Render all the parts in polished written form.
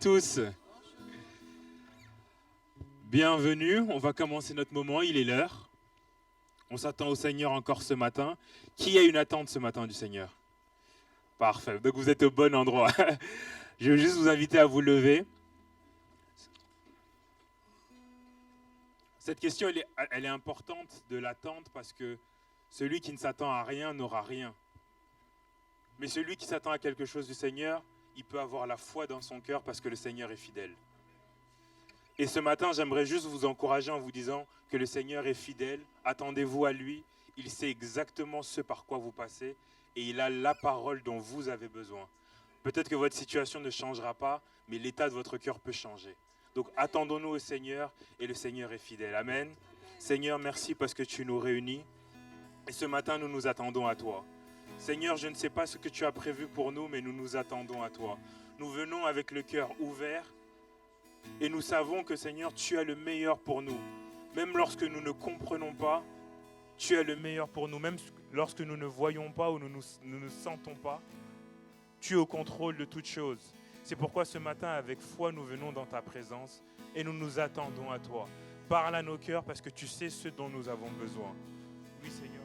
tous. Bienvenue, on va commencer notre moment, il est l'heure. On s'attend au Seigneur encore ce matin. Qui a une attente ce matin du Seigneur? Parfait, donc vous êtes au bon endroit. Je veux juste vous inviter à vous lever. Cette question, elle est importante de l'attente parce que celui qui ne s'attend à rien n'aura rien. Mais celui qui s'attend à quelque chose du Seigneur, il peut avoir la foi dans son cœur parce que le Seigneur est fidèle. Et ce matin, j'aimerais juste vous encourager en vous disant que le Seigneur est fidèle. Attendez-vous à lui. Il sait exactement ce par quoi vous passez et il a la parole dont vous avez besoin. Peut-être que votre situation ne changera pas, mais l'état de votre cœur peut changer. Donc attendons-nous au Seigneur et le Seigneur est fidèle. Amen. Seigneur, merci parce que tu nous réunis. Et ce matin, nous nous attendons à toi. Seigneur, je ne sais pas ce que tu as prévu pour nous, mais nous nous attendons à toi. Nous venons avec le cœur ouvert et nous savons que, Seigneur, tu as le meilleur pour nous. Même lorsque nous ne comprenons pas, tu as le meilleur pour nous. Même lorsque nous ne voyons pas ou nous ne sentons pas, tu es au contrôle de toutes choses. C'est pourquoi ce matin, avec foi, nous venons dans ta présence et nous nous attendons à toi. Parle à nos cœurs parce que tu sais ce dont nous avons besoin. Oui, Seigneur.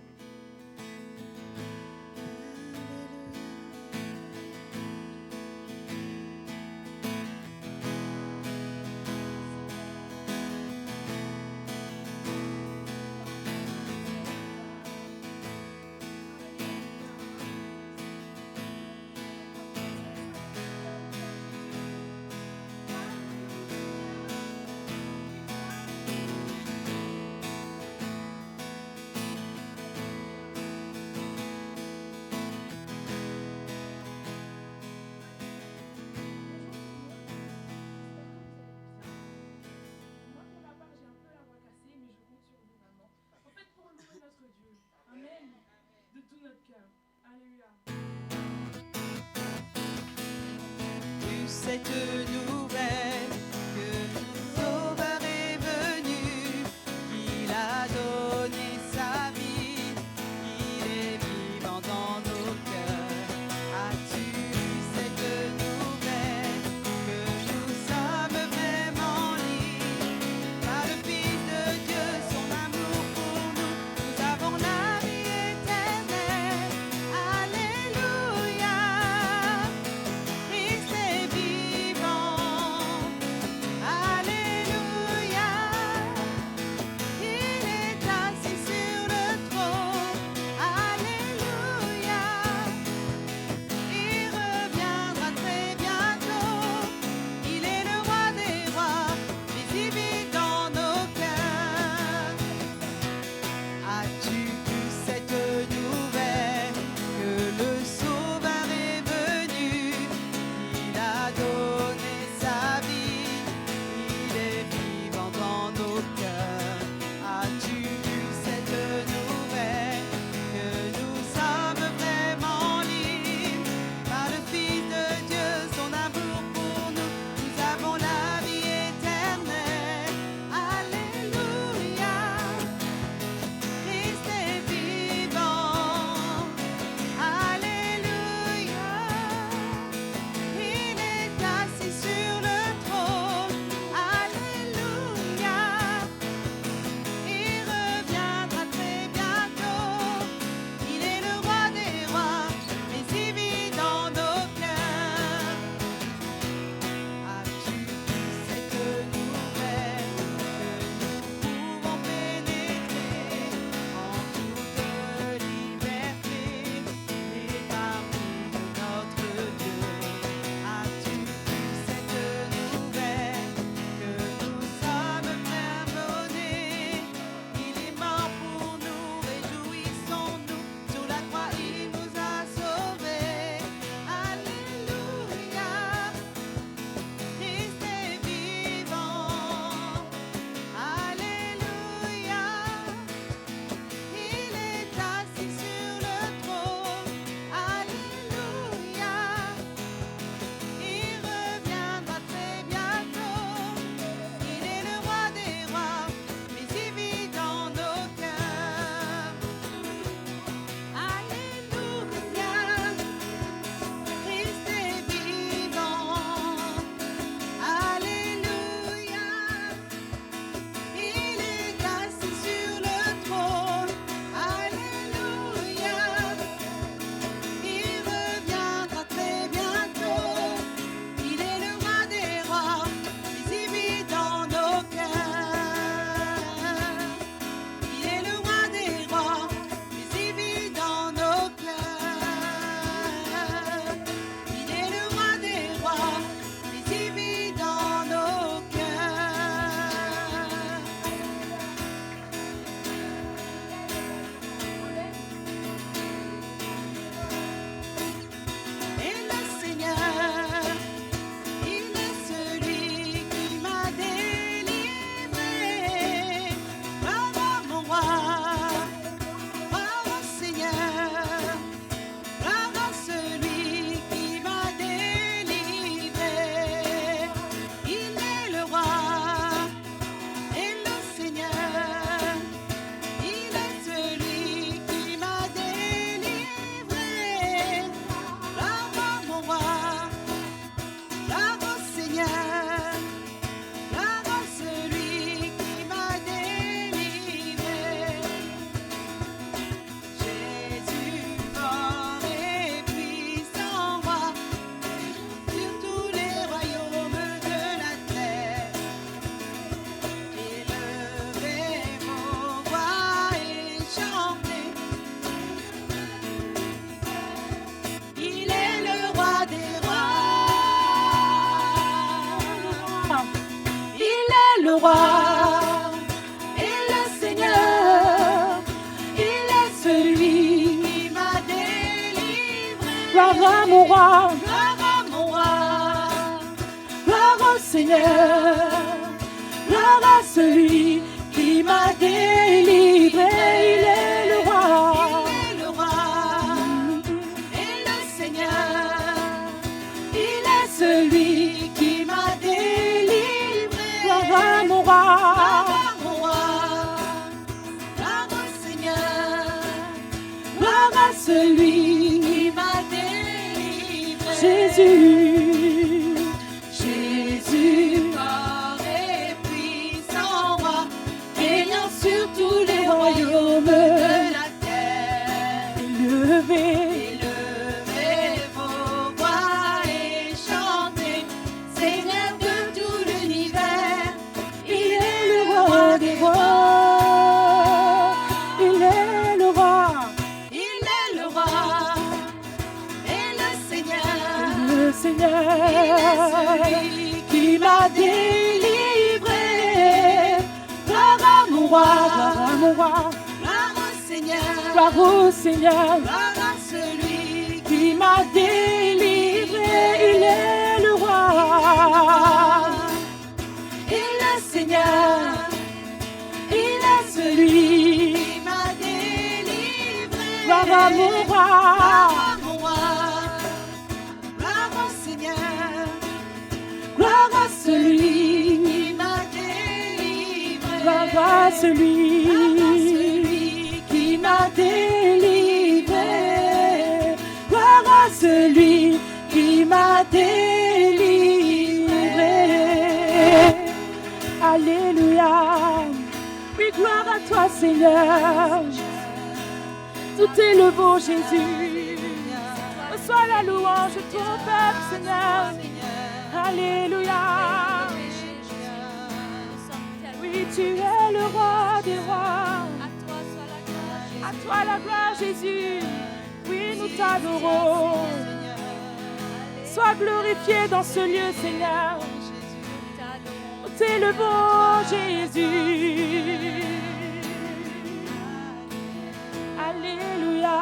Gloire à mon roi, gloire à mon roi, gloire au Seigneur, gloire à celui qui m'a délivré. Il est le roi, il est le roi et le Seigneur, il est celui qui m'a délivré. gloire à mon roi, Gloire à mon roi, gloire au Seigneur, gloire à celui, qui m'a délivré. Jésus, Jésus, fort et puissant roi, régnant sur tous les royaumes de la terre. élevé, Élevez vos voix et chantez, Seigneur de tout l'univers. il est le roi des rois, il est le roi, Il est le roi et le Seigneur. le Seigneur qui m'a délivré. Gloire à mon roi, gloire à mon roi, Gloire au Seigneur, gloire au Seigneur gloire à celui qui m'a délivré. Il est le roi et le Seigneur, il est celui. qui m'a délivré. Gloire à mon roi, Gloire à mon roi, gloire au Seigneur, gloire à celui, qui m'a délivré. gloire à celui qui m'a délivré. Gloire à celui qui m'a délivré. Alléluia. Oui, gloire à toi, Seigneur. Tout est le beau Jésus. Reçois la louange de ton peuple, Seigneur. Alléluia. Oui, tu es le roi des rois. À toi la gloire, Jésus. Oui, nous t'adorons. Sois glorifié dans ce lieu, Seigneur. Tout est le beau Jésus. Alléluia.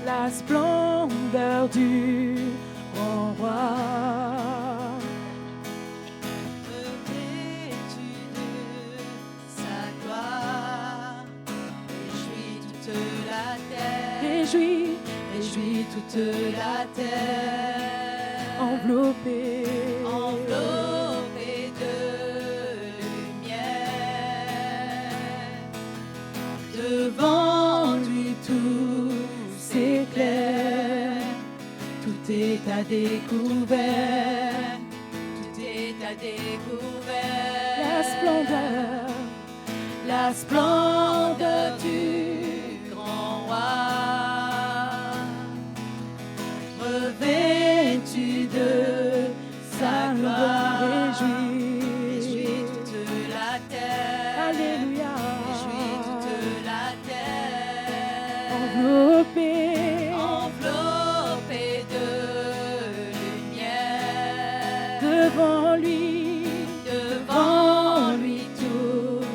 La splendeur du grand roi. Revêtu de sa gloire, réjouis toute la terre, Réjouis, réjouis toute la terre, enveloppé, enveloppé de lumière, devant lui tout s'éclaire, tout est à découvert, tout est à découvert. La splendeur du grand roi, revêtu de sa gloire, réjouis toute la terre, Alléluia. réjouis toute la terre, Enveloppé, enveloppé de lumière, devant lui, devant lui tout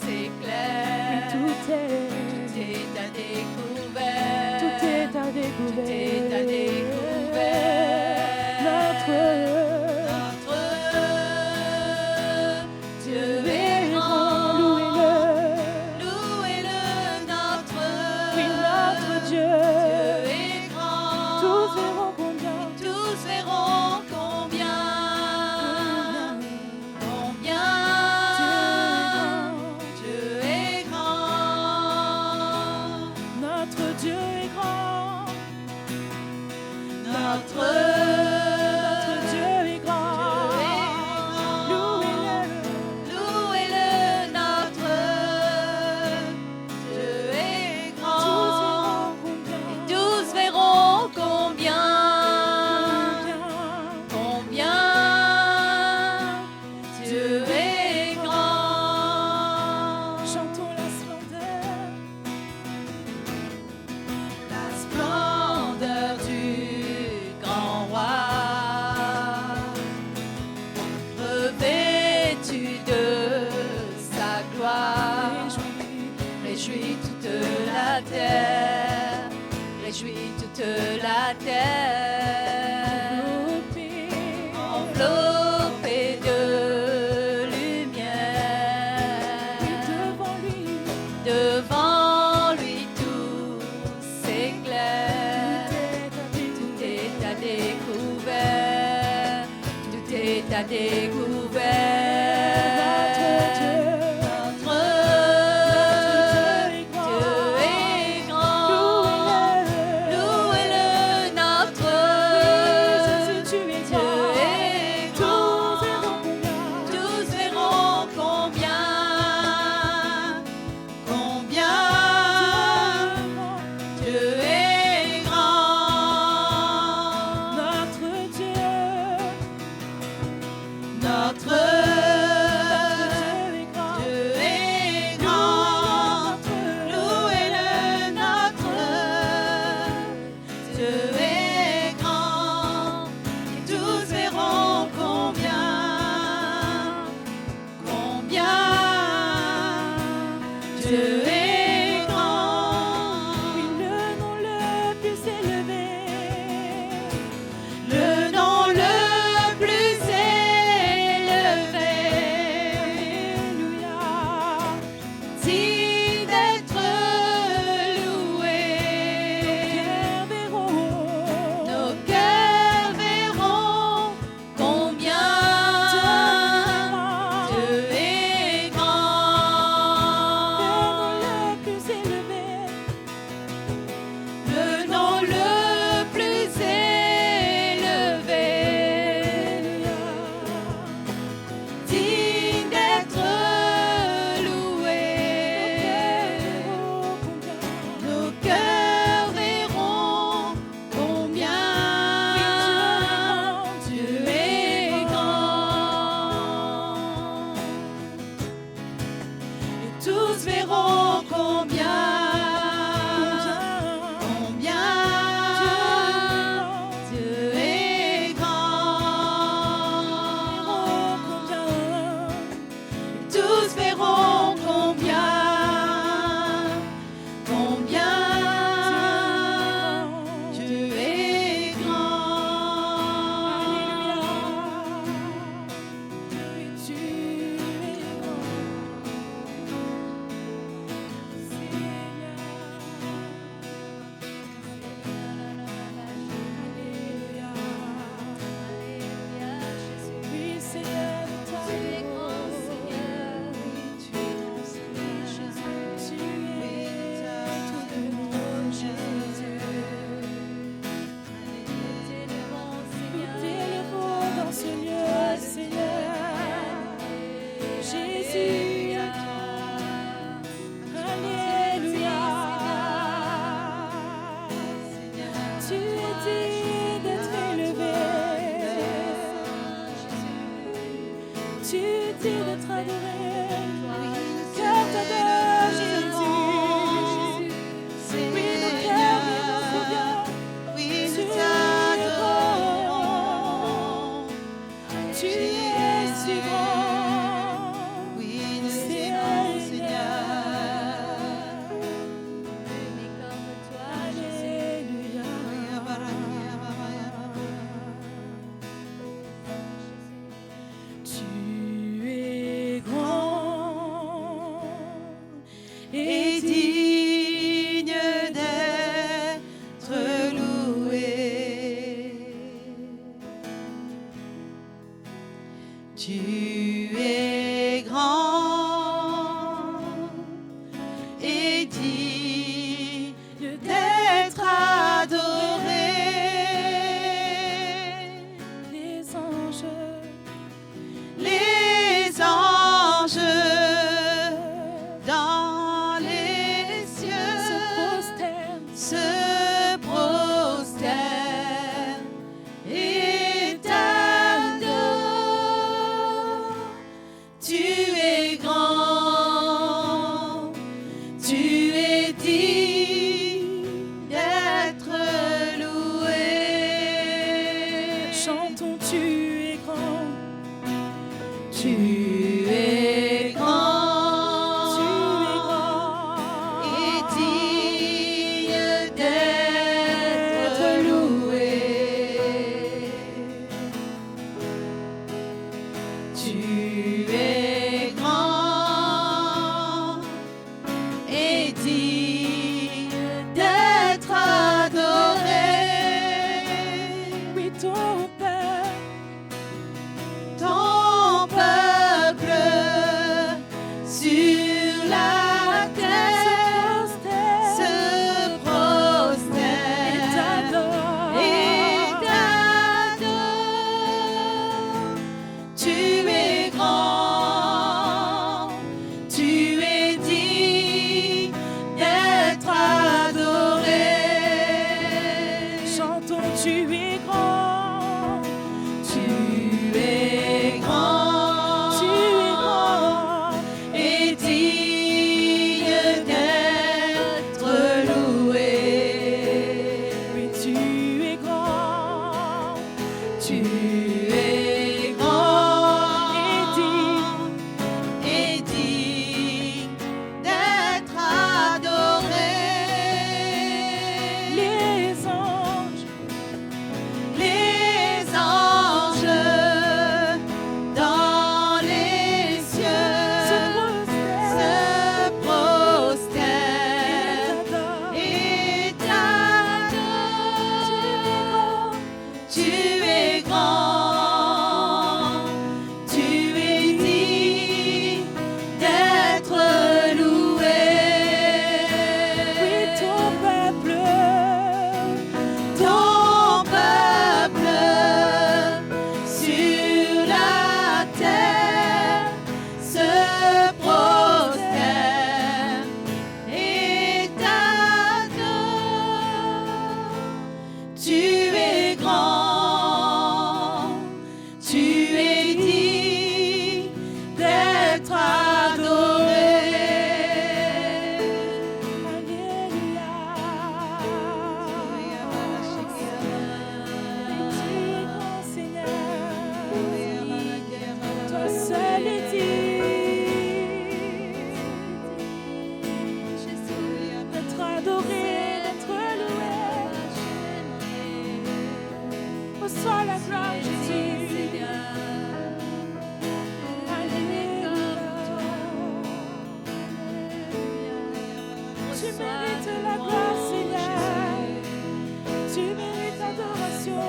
s'éclaire, tout tout est à découvert, est à tout découvert. est à découvert. Notre Dieu est grand, louez-le, louez-le, notre oui, notre Dieu. Dieu est grand, Tous verront combien, tous verront combien, combien Dieu est grand. notre est à découvert. Notre Dieu est grand. Louez-le, notre Dieu est grand. Tous verront combien Dieu est grand. Notre Dieu est grand. Louez-le, notre Dieu est grand. Et tous verront combien Dieu est grand. Oui, le nom le plus élevé. Le nom le plus élevé, Alléluia. digne d'être loué. Nos cœurs verront combien Dieu est grand. Le nom le plus élevé, digne d'être loué. Nos cœurs verront combien Dieu est grand. Et tous verront combien Dieu est grand. Tous verront combien Dieu est grand. Oui, Seigneur, Tu es grand, Seigneur. Tu es grand, Seigneur. tu Oui, es tout le monde, Jésus. T'es le bon, Seigneur. t'élèves dans ce lieu, Seigneur. Jésus, Alléluia. Tu es digne d'être élevé. Tu es digne d'être adoré. Cœur t'adore, Jésus. Oui, nos cœurs vivent combien Oui, tu nous es t'adorons. Tu es si grand. Oui, nous t'aimons, Seigneur. Mais comme toi, Alléluia. Tu es grand Et digne d'être loué. Tu es grand et digne d'être adoré. les anges Dans les se cieux prosternent. se prosternent et t'adorent. Tu es grand, tu es digne d'être loué. Chantons, tu es grand. Tu es grand, et digne d'être loué. Tu es grand et digne d'être adoré. Oui, ton Père es grand et digne d'être adoré. Les anges dans les cieux se prosternent prosternent et t'adorent. Tu es grand, tu es digne d'être loué. Oui, ton peuple sur la terre se prosterne et t'adore. Tu es grand, tu es digne d'être adoré. Alléluia. Tu es grand Seigneur, toi seul est digne d'être adoré, d'être loué. Reçois la gloire, Jésus. Alléluia. Tu mérites la gloire, Seigneur. Tu mérites l'adoration.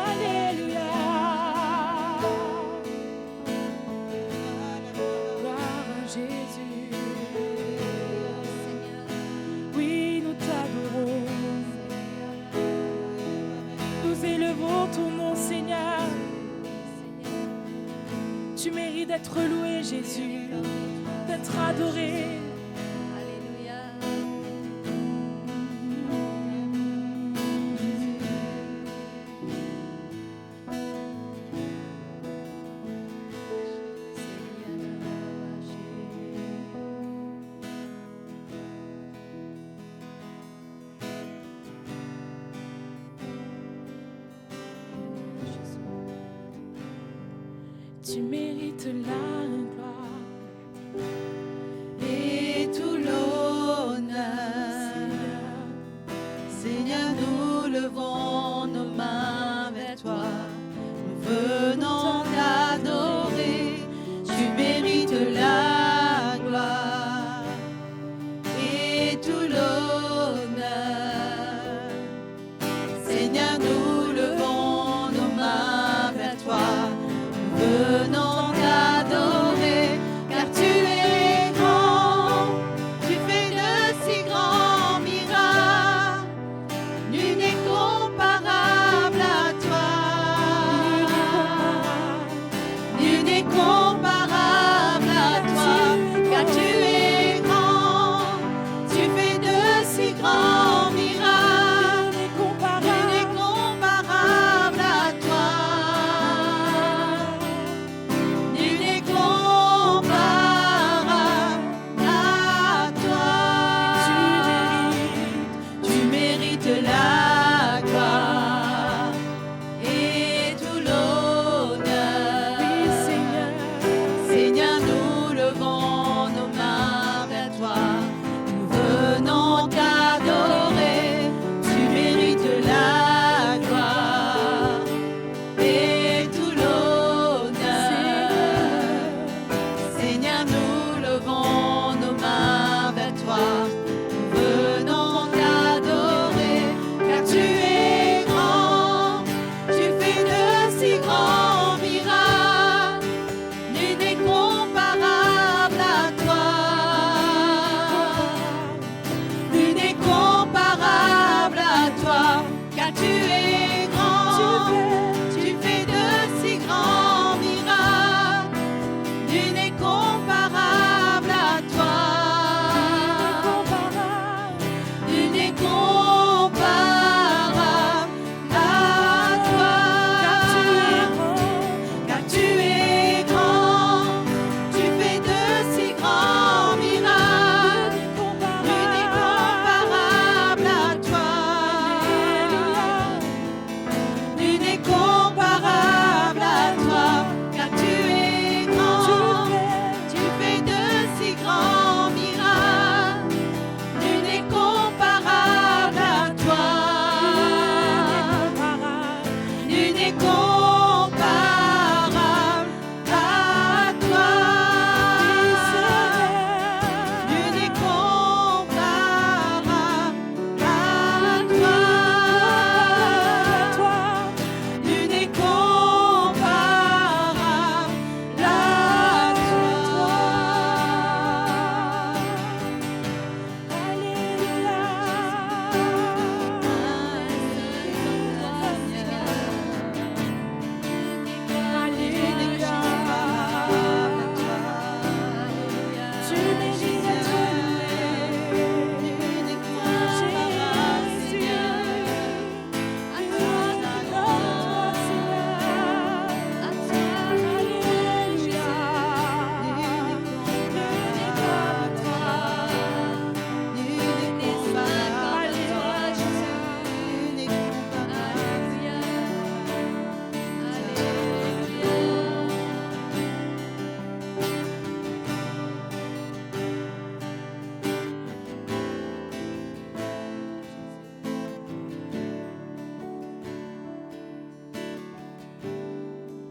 Alléluia. Gloire à Jésus. Oui, nous t'adorons. Nous élevons ton nom, Seigneur. Tu mérites d'être loué, Jésus, d'être adoré. Alléluia. Tu mérites la gloire. Et tout l'honneur, Seigneur, nous levons nos mains vers toi, nous venons t'adorer, tu mérites la gloire et tout l'honneur, Seigneur, nous levons nos mains vers toi, nous venons t'adorer.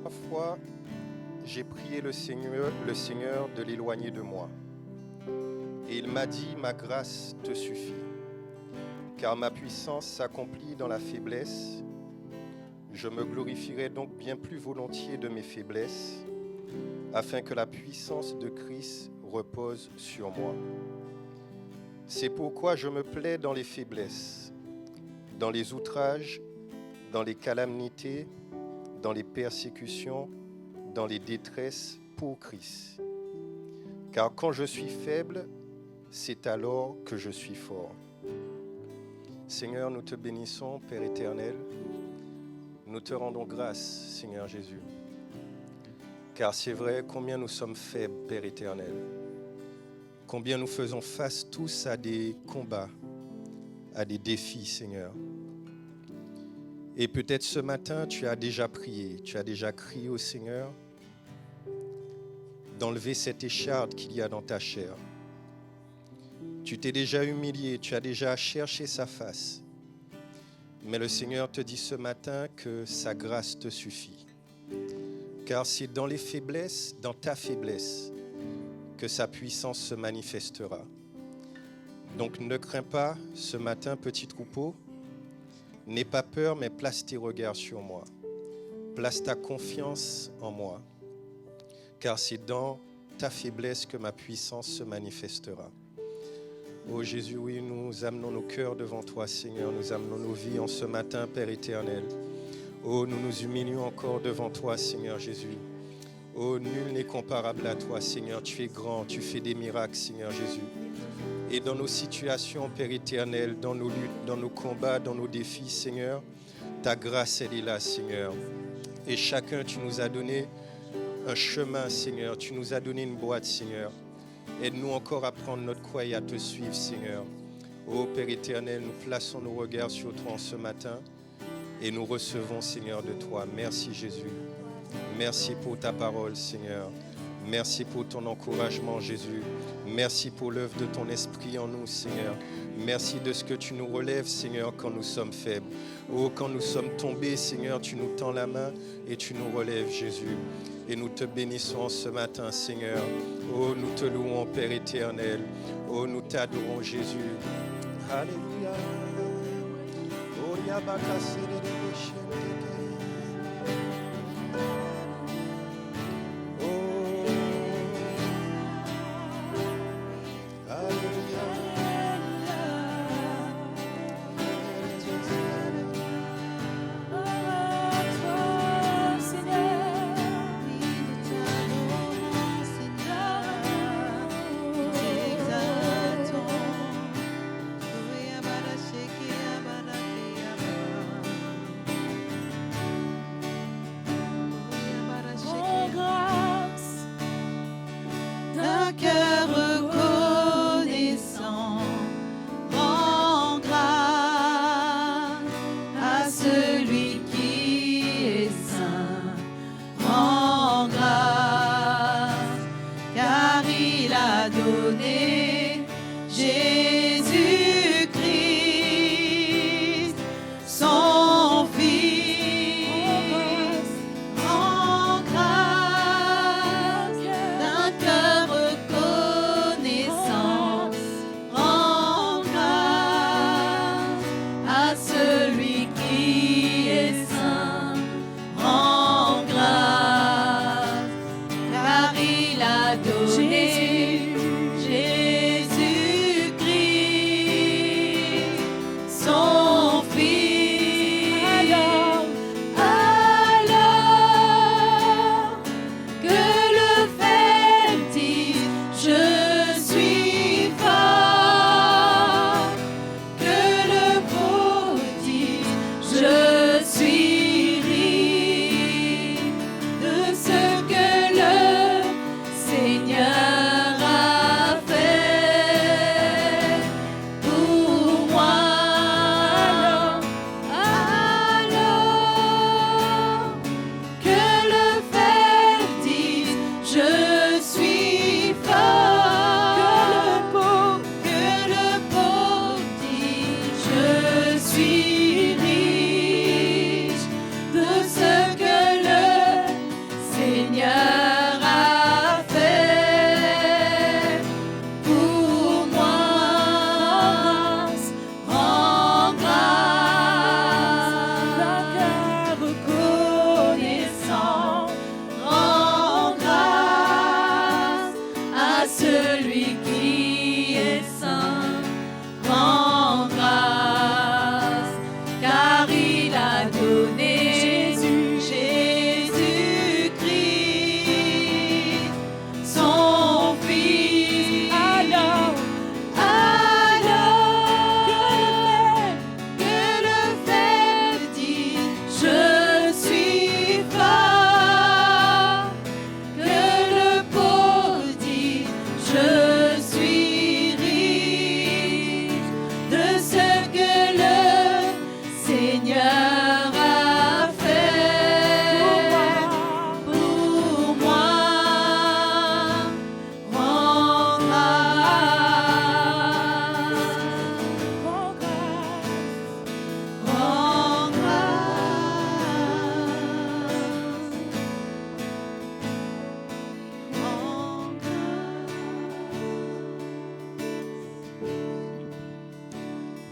première fois, j'ai prié le Seigneur de l'éloigner de moi. Et il m'a dit, ma grâce te suffit, car ma puissance s'accomplit dans la faiblesse. Je me glorifierai donc bien plus volontiers de mes faiblesses, afin que la puissance de Christ repose sur moi. C'est pourquoi je me plais dans les faiblesses, dans les outrages, dans les calamités, dans les persécutions, dans les détresses pour Christ. Car quand je suis faible, c'est alors que je suis fort. Seigneur, nous te bénissons, Père éternel. Nous te rendons grâce, Seigneur Jésus. Car c'est vrai combien nous sommes faibles, Père éternel. Combien nous faisons face tous à des combats, à des défis, Seigneur. Et peut-être ce matin, tu as déjà prié, tu as déjà crié au Seigneur d'enlever cette écharde qu'il y a dans ta chair. Tu t'es déjà humilié, tu as déjà cherché sa face. Mais le Seigneur te dit ce matin que sa grâce te suffit. Car c'est dans les faiblesses, dans ta faiblesse, que sa puissance se manifestera. Donc ne crains pas ce matin, petit troupeau. N'aie pas peur, mais place tes regards sur moi. Place ta confiance en moi. Car c'est dans ta faiblesse que ma puissance se manifestera. Oh Jésus, oui, nous amenons nos cœurs devant toi, Seigneur. Nous amenons nos vies en ce matin, Père éternel. Oh, nous nous humilions encore devant toi, Seigneur Jésus. Oh, nul n'est comparable à toi, Seigneur. Tu es grand, tu fais des miracles, Seigneur Jésus. Et dans nos situations, Père éternel, dans nos luttes, dans nos combats, dans nos défis, Seigneur, ta grâce, elle est là, Seigneur. Et chacun, tu nous as donné un chemin, Seigneur. Tu nous as donné une boîte, Seigneur. Aide-nous encore à prendre notre croix et à te suivre, Seigneur. Ô Père éternel, nous plaçons nos regards sur toi en ce matin et nous recevons, Seigneur, de toi. Merci, Jésus. Merci pour ta parole, Seigneur. Merci pour ton encouragement, Jésus. Merci pour l'œuvre de ton esprit en nous, Seigneur. Merci de ce que tu nous relèves, Seigneur, quand nous sommes faibles. Oh, quand nous sommes tombés, Seigneur, tu nous tends la main et tu nous relèves, Jésus. Et nous te bénissons ce matin, Seigneur. Oh, nous te louons, Père éternel. Oh, nous t'adorons, Jésus. Alléluia. Oh,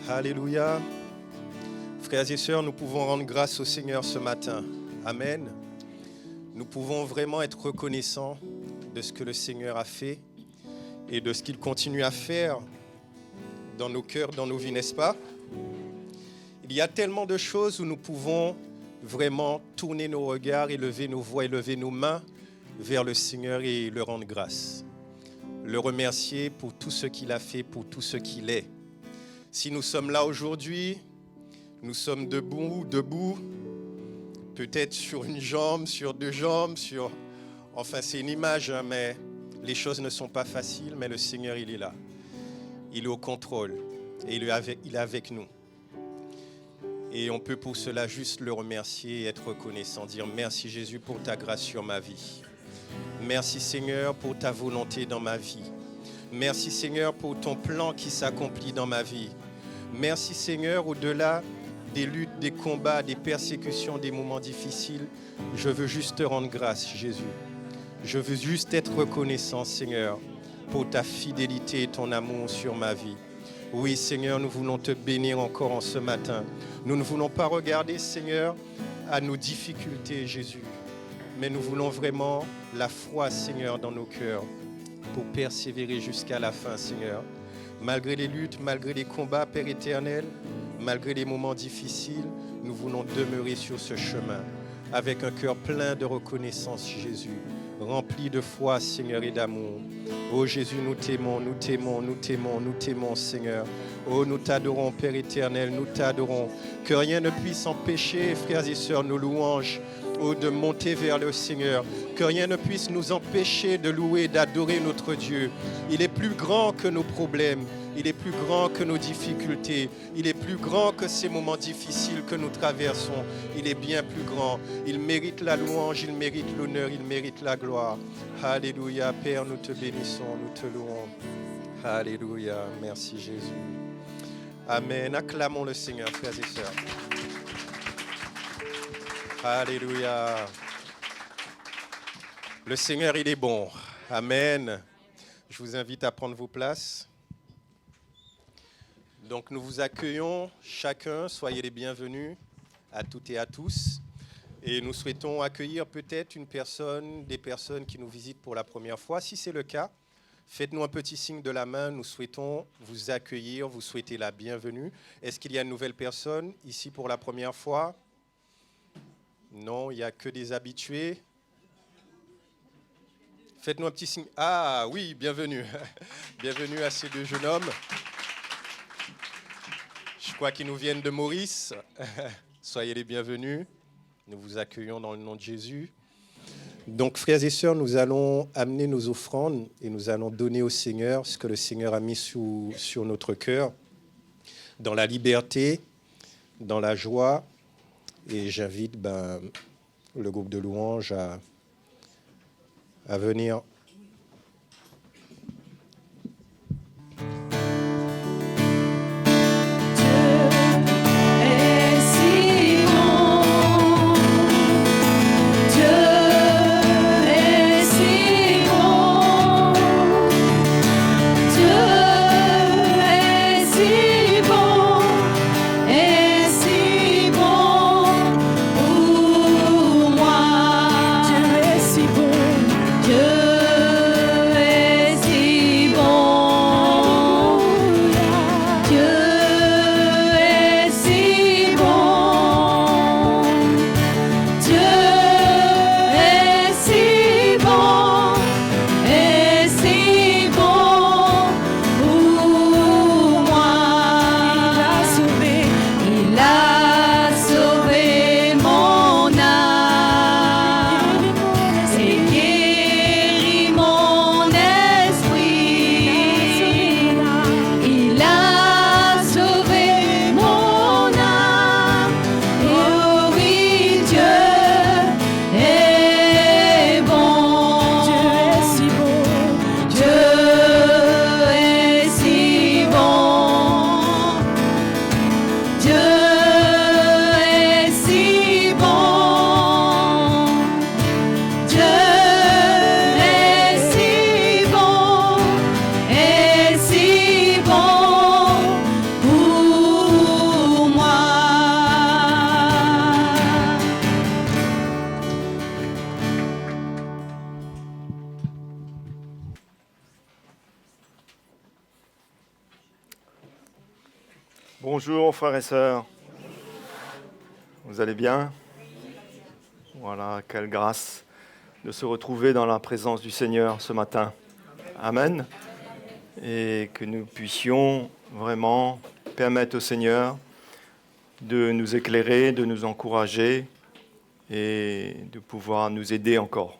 Alléluia. Frères et sœurs, nous pouvons rendre grâce au Seigneur ce matin. Amen. Nous pouvons vraiment être reconnaissants de ce que le Seigneur a fait et de ce qu'il continue à faire dans nos cœurs, dans nos vies, n'est-ce pas? Il y a tellement de choses où nous pouvons vraiment tourner nos regards, élever nos voix, élever nos mains vers le Seigneur et le rendre grâce. Le remercier pour tout ce qu'il a fait, pour tout ce qu'il est. Si nous sommes là aujourd'hui, nous sommes debout, peut-être sur une jambe, sur deux jambes, enfin c'est une image, hein, mais les choses ne sont pas faciles, mais le Seigneur, il est là. Il est au contrôle et il est avec nous. Et on peut pour cela juste le remercier et être reconnaissant, dire merci Jésus pour ta grâce sur ma vie. Merci Seigneur pour ta volonté dans ma vie. Merci Seigneur pour ton plan qui s'accomplit dans ma vie. Merci Seigneur, au-delà des luttes, des combats, des persécutions, des moments difficiles, je veux juste te rendre grâce Jésus. Je veux juste être reconnaissant Seigneur pour ta fidélité et ton amour sur ma vie. Oui Seigneur, nous voulons te bénir encore en ce matin. Nous ne voulons pas regarder Seigneur à nos difficultés Jésus, mais nous voulons vraiment la foi Seigneur dans nos cœurs pour persévérer jusqu'à la fin Seigneur. Malgré les luttes, malgré les combats, Père éternel, malgré les moments difficiles, nous voulons demeurer sur ce chemin avec un cœur plein de reconnaissance, Jésus, rempli de foi, Seigneur, et d'amour. Oh Jésus, nous t'aimons, nous t'aimons, nous t'aimons, nous t'aimons, Seigneur. Oh, nous t'adorons, Père éternel, nous t'adorons. Que rien ne puisse empêcher, frères et sœurs, nos louanges, oh, de monter vers le Seigneur. Que rien ne puisse nous empêcher de louer, d'adorer notre Dieu. Il est plus grand que nos problèmes. Il est plus grand que nos difficultés. Il est plus grand que ces moments difficiles que nous traversons. Il est bien plus grand. Il mérite la louange, il mérite l'honneur, il mérite la gloire. Alléluia. Père, nous te bénissons, nous te louons. Alléluia. Merci Jésus. Amen. Acclamons le Seigneur, frères et sœurs. Alléluia. Le Seigneur, il est bon. Amen. Je vous invite à prendre vos places. Donc nous vous accueillons chacun, soyez les bienvenus à toutes et à tous. Et nous souhaitons accueillir peut-être des personnes qui nous visitent pour la première fois. Si c'est le cas, faites-nous un petit signe de la main. Nous souhaitons vous accueillir, vous souhaiter la bienvenue. Est-ce qu'il y a une nouvelle personne ici pour la première fois? Non, il n'y a que des habitués. Faites-nous un petit signe. Ah oui, bienvenue. Bienvenue à ces deux jeunes hommes. Je crois qu'ils nous viennent de Maurice. Soyez les bienvenus. Nous vous accueillons dans le nom de Jésus. Donc, frères et sœurs, nous allons amener nos offrandes et nous allons donner au Seigneur ce que le Seigneur a mis sur notre cœur, dans la liberté, dans la joie. Et j'invite le groupe de louanges à venir. Dieu Bonjour frères et sœurs. Vous allez bien? Voilà, quelle grâce de se retrouver dans la présence du Seigneur ce matin. Amen. Et que nous puissions vraiment permettre au Seigneur de nous éclairer, de nous encourager et de pouvoir nous aider encore.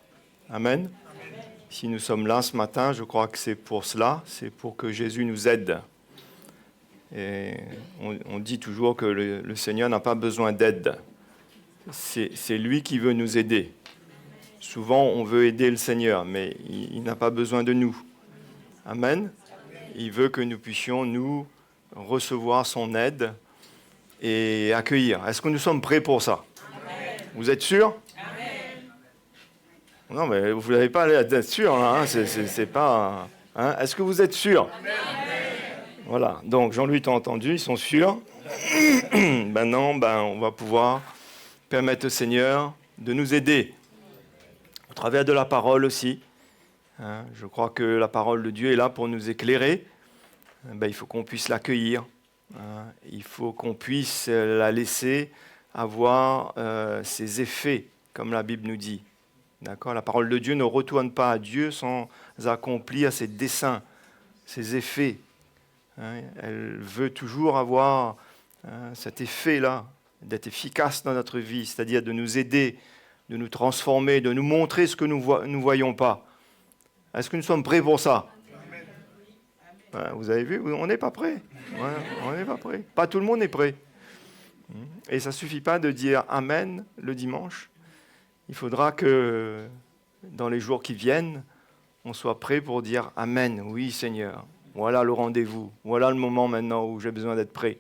Amen. Si nous sommes là ce matin, je crois que c'est pour cela, c'est pour que Jésus nous aide. Et on dit toujours que le Seigneur n'a pas besoin d'aide. C'est lui qui veut nous aider. Souvent, on veut aider le Seigneur, mais il n'a pas besoin de nous. Amen. Il veut que nous puissions, nous, recevoir son aide et accueillir. Est-ce que nous sommes prêts pour ça? Amen. Vous êtes sûrs? Amen. Non, mais vous n'avez pas l'air d'être sûr, là. Hein. C'est pas... Hein. Est-ce que vous êtes sûrs? Amen. Voilà. Donc, Jean-Louis t'a entendu, ils sont sûrs. Maintenant, on va pouvoir permettre au Seigneur de nous aider au travers de la parole aussi. Hein, je crois que la parole de Dieu est là pour nous éclairer. Il faut qu'on puisse l'accueillir. Hein, il faut qu'on puisse la laisser avoir ses effets, comme la Bible nous dit. D'accord ? La parole de Dieu ne retourne pas à Dieu sans accomplir ses desseins, ses effets. Hein, elle veut toujours avoir cet effet-là, d'être efficace dans notre vie, c'est-à-dire de nous aider, de nous transformer, de nous montrer ce que nous ne voyons pas. Est-ce que nous sommes prêts pour ça? Vous avez vu, on n'est pas prêts. On n'est pas prêts. Pas tout le monde est prêt. Et ça ne suffit pas de dire Amen le dimanche. Il faudra que dans les jours qui viennent, on soit prêt pour dire Amen, oui Seigneur. Voilà le rendez-vous. Voilà le moment maintenant où j'ai besoin d'être prêt.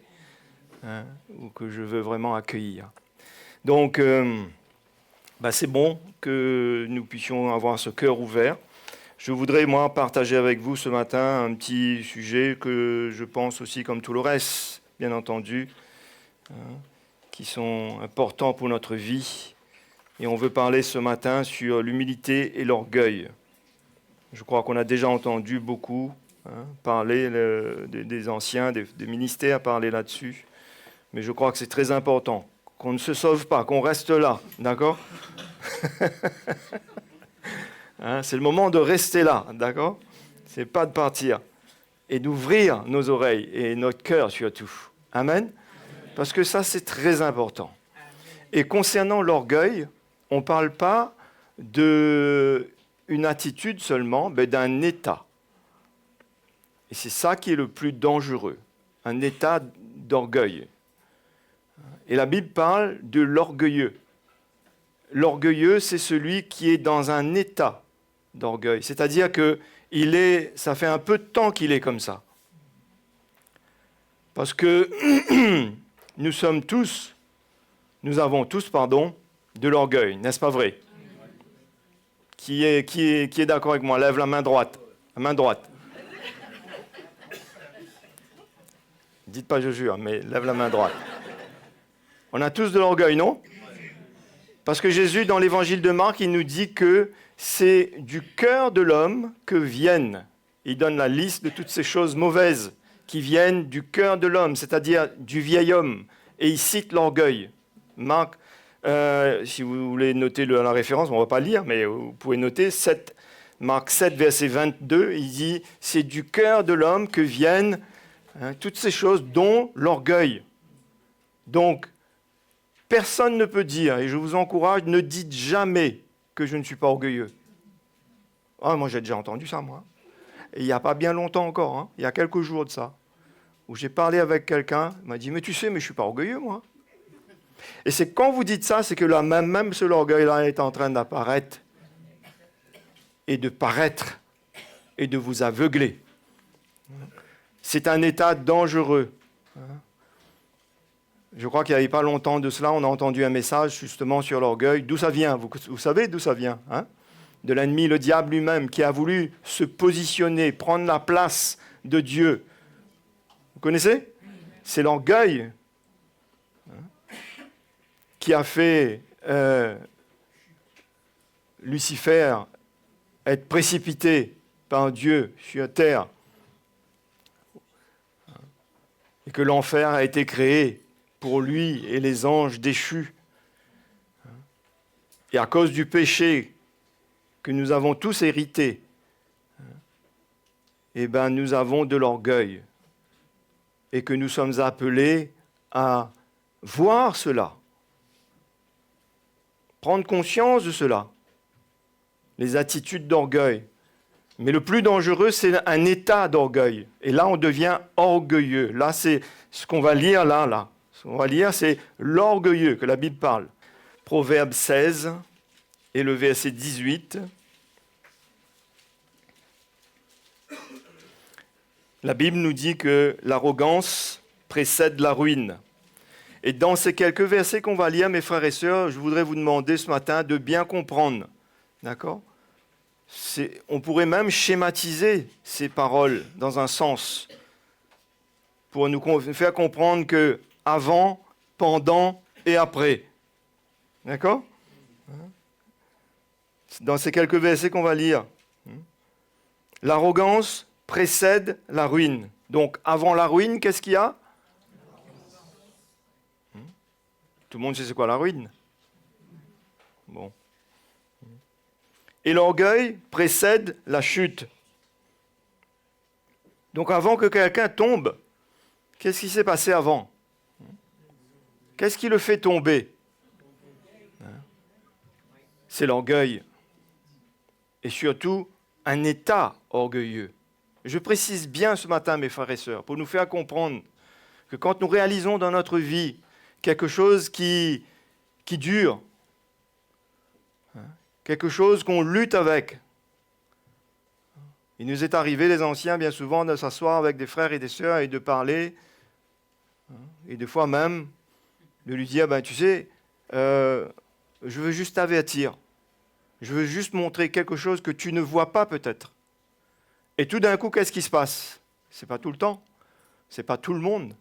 Ou que je veux vraiment accueillir. Donc, c'est bon que nous puissions avoir ce cœur ouvert. Je voudrais, moi, partager avec vous ce matin un petit sujet que je pense aussi, comme tout le reste, bien entendu, qui sont importants pour notre vie. Et on veut parler ce matin sur l'humilité et l'orgueil. Je crois qu'on a déjà entendu beaucoup parler, des anciens, des ministères parler là-dessus. Mais je crois que c'est très important qu'on ne se sauve pas, qu'on reste là, d'accord? C'est le moment de rester là, d'accord? C'est pas de partir. Et d'ouvrir nos oreilles et notre cœur surtout. Amen? Parce que ça, c'est très important. Et concernant l'orgueil, on ne parle pas d'une attitude seulement, mais d'un état. Et c'est ça qui est le plus dangereux, un état d'orgueil. Et la Bible parle de l'orgueilleux. L'orgueilleux, c'est celui qui est dans un état d'orgueil. C'est-à-dire que ça fait un peu de temps qu'il est comme ça. Parce que nous avons tous, de l'orgueil, n'est-ce pas vrai? Qui est d'accord avec moi? Lève la main droite. La main droite. Dites pas je jure, mais lève la main droite. On a tous de l'orgueil, non? Parce que Jésus, dans l'évangile de Marc, il nous dit que c'est du cœur de l'homme que viennent. Il donne la liste de toutes ces choses mauvaises qui viennent du cœur de l'homme, c'est-à-dire du vieil homme. Et il cite l'orgueil. Marc, si vous voulez noter la référence, on ne va pas lire, mais vous pouvez noter, Marc 7, verset 22, il dit « C'est du cœur de l'homme que viennent toutes ces choses, dont l'orgueil. » Donc, personne ne peut dire, et je vous encourage, ne dites jamais que je ne suis pas orgueilleux. Ah, moi, j'ai déjà entendu ça, moi. Et il n'y a pas bien longtemps encore, il y a quelques jours de ça, où j'ai parlé avec quelqu'un, il m'a dit, mais tu sais, mais je ne suis pas orgueilleux, moi. Et c'est quand vous dites ça, c'est que là, même ce orgueil-là est en train d'apparaître et de paraître et de vous aveugler. C'est un état dangereux. Je crois qu'il n'y avait pas longtemps de cela, on a entendu un message justement sur l'orgueil. D'où ça vient? Vous savez d'où ça vient, de l'ennemi, le diable lui-même, qui a voulu se positionner, prendre la place de Dieu. Vous connaissez? C'est l'orgueil qui a fait Lucifer être précipité par Dieu sur terre. et que l'enfer a été créé pour lui et les anges déchus. Et à cause du péché que nous avons tous hérité, eh ben, nous avons de l'orgueil et que nous sommes appelés à voir cela, prendre conscience de cela, les attitudes d'orgueil. Mais le plus dangereux, c'est un état d'orgueil. Et là, on devient orgueilleux. Là, c'est ce qu'on va lire là. Ce qu'on va lire, c'est l'orgueilleux que la Bible parle. Proverbe 16 et le verset 18. La Bible nous dit que l'arrogance précède la ruine. Et dans ces quelques versets qu'on va lire, mes frères et sœurs, je voudrais vous demander ce matin de bien comprendre. D'accord ? On pourrait même schématiser ces paroles dans un sens pour nous faire comprendre que avant, pendant et après. D'accord ? Dans ces quelques versets qu'on va lire. L'arrogance précède la ruine. Donc, avant la ruine, qu'est-ce qu'il y a ? Tout le monde sait c'est quoi la ruine ? Bon. Et l'orgueil précède la chute. Donc avant que quelqu'un tombe, qu'est-ce qui s'est passé avant ? Qu'est-ce qui le fait tomber ? C'est l'orgueil. Et surtout, un état orgueilleux. Je précise bien ce matin, mes frères et sœurs, pour nous faire comprendre que quand nous réalisons dans notre vie quelque chose qui dure, quelque chose qu'on lutte avec. Il nous est arrivé, les anciens, bien souvent, de s'asseoir avec des frères et des sœurs et de parler, et des fois même de lui dire, tu sais, je veux juste t'avertir, je veux juste montrer quelque chose que tu ne vois pas peut-être. Et tout d'un coup, qu'est-ce qui se passe ? Ce n'est pas tout le temps, ce n'est pas tout le monde.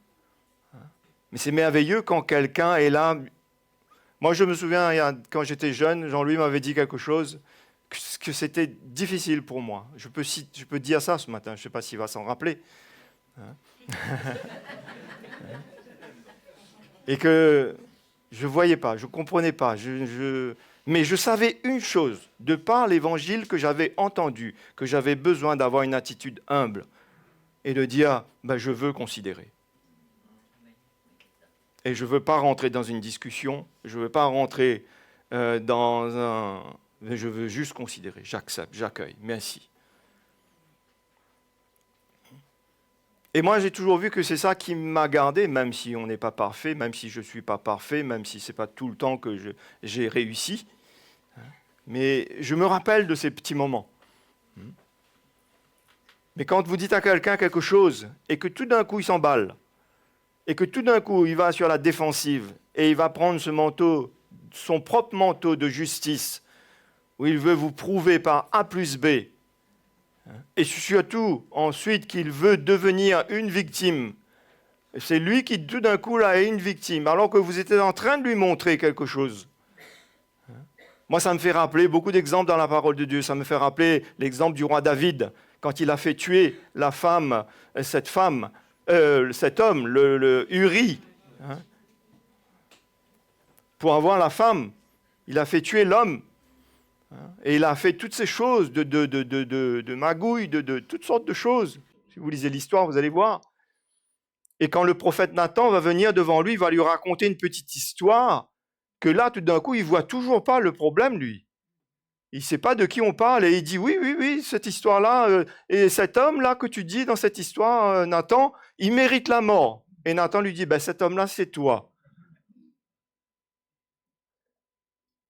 Mais c'est merveilleux quand quelqu'un est là. Moi, je me souviens, quand j'étais jeune, Jean-Louis m'avait dit quelque chose que c'était difficile pour moi. Je peux dire ça ce matin, je ne sais pas s'il va s'en rappeler. Et que je ne voyais pas, je ne comprenais pas. Mais je savais une chose, de par l'évangile que j'avais entendu, que j'avais besoin d'avoir une attitude humble et de dire, je veux considérer. Et je ne veux pas rentrer dans une discussion, je ne veux pas rentrer je veux juste considérer, j'accepte, j'accueille, merci. Et moi, j'ai toujours vu que c'est ça qui m'a gardé, même si on n'est pas parfait, même si je ne suis pas parfait, même si ce n'est pas tout le temps que j'ai réussi. Mais je me rappelle de ces petits moments. Mais quand vous dites à quelqu'un quelque chose et que tout d'un coup, il s'emballe, et que tout d'un coup, il va sur la défensive et il va prendre ce manteau, son propre manteau de justice, où il veut vous prouver par A plus B, et surtout, ensuite, qu'il veut devenir une victime. C'est lui qui, tout d'un coup, là, est une victime, alors que vous étiez en train de lui montrer quelque chose. Moi, ça me fait rappeler beaucoup d'exemples dans la parole de Dieu. Ça me fait rappeler l'exemple du roi David, quand il a fait tuer cet homme, le Uri, pour avoir la femme. Il a fait tuer l'homme. Et il a fait toutes ces choses de magouilles, de toutes sortes de choses. Si vous lisez l'histoire, vous allez voir. Et quand le prophète Nathan va venir devant lui, il va lui raconter une petite histoire, que là, tout d'un coup, il ne voit toujours pas le problème, lui. Il ne sait pas de qui on parle, et il dit, oui, cette histoire-là, et cet homme-là que tu dis dans cette histoire, Nathan, il mérite la mort. Et Nathan lui dit, cet homme-là, c'est toi.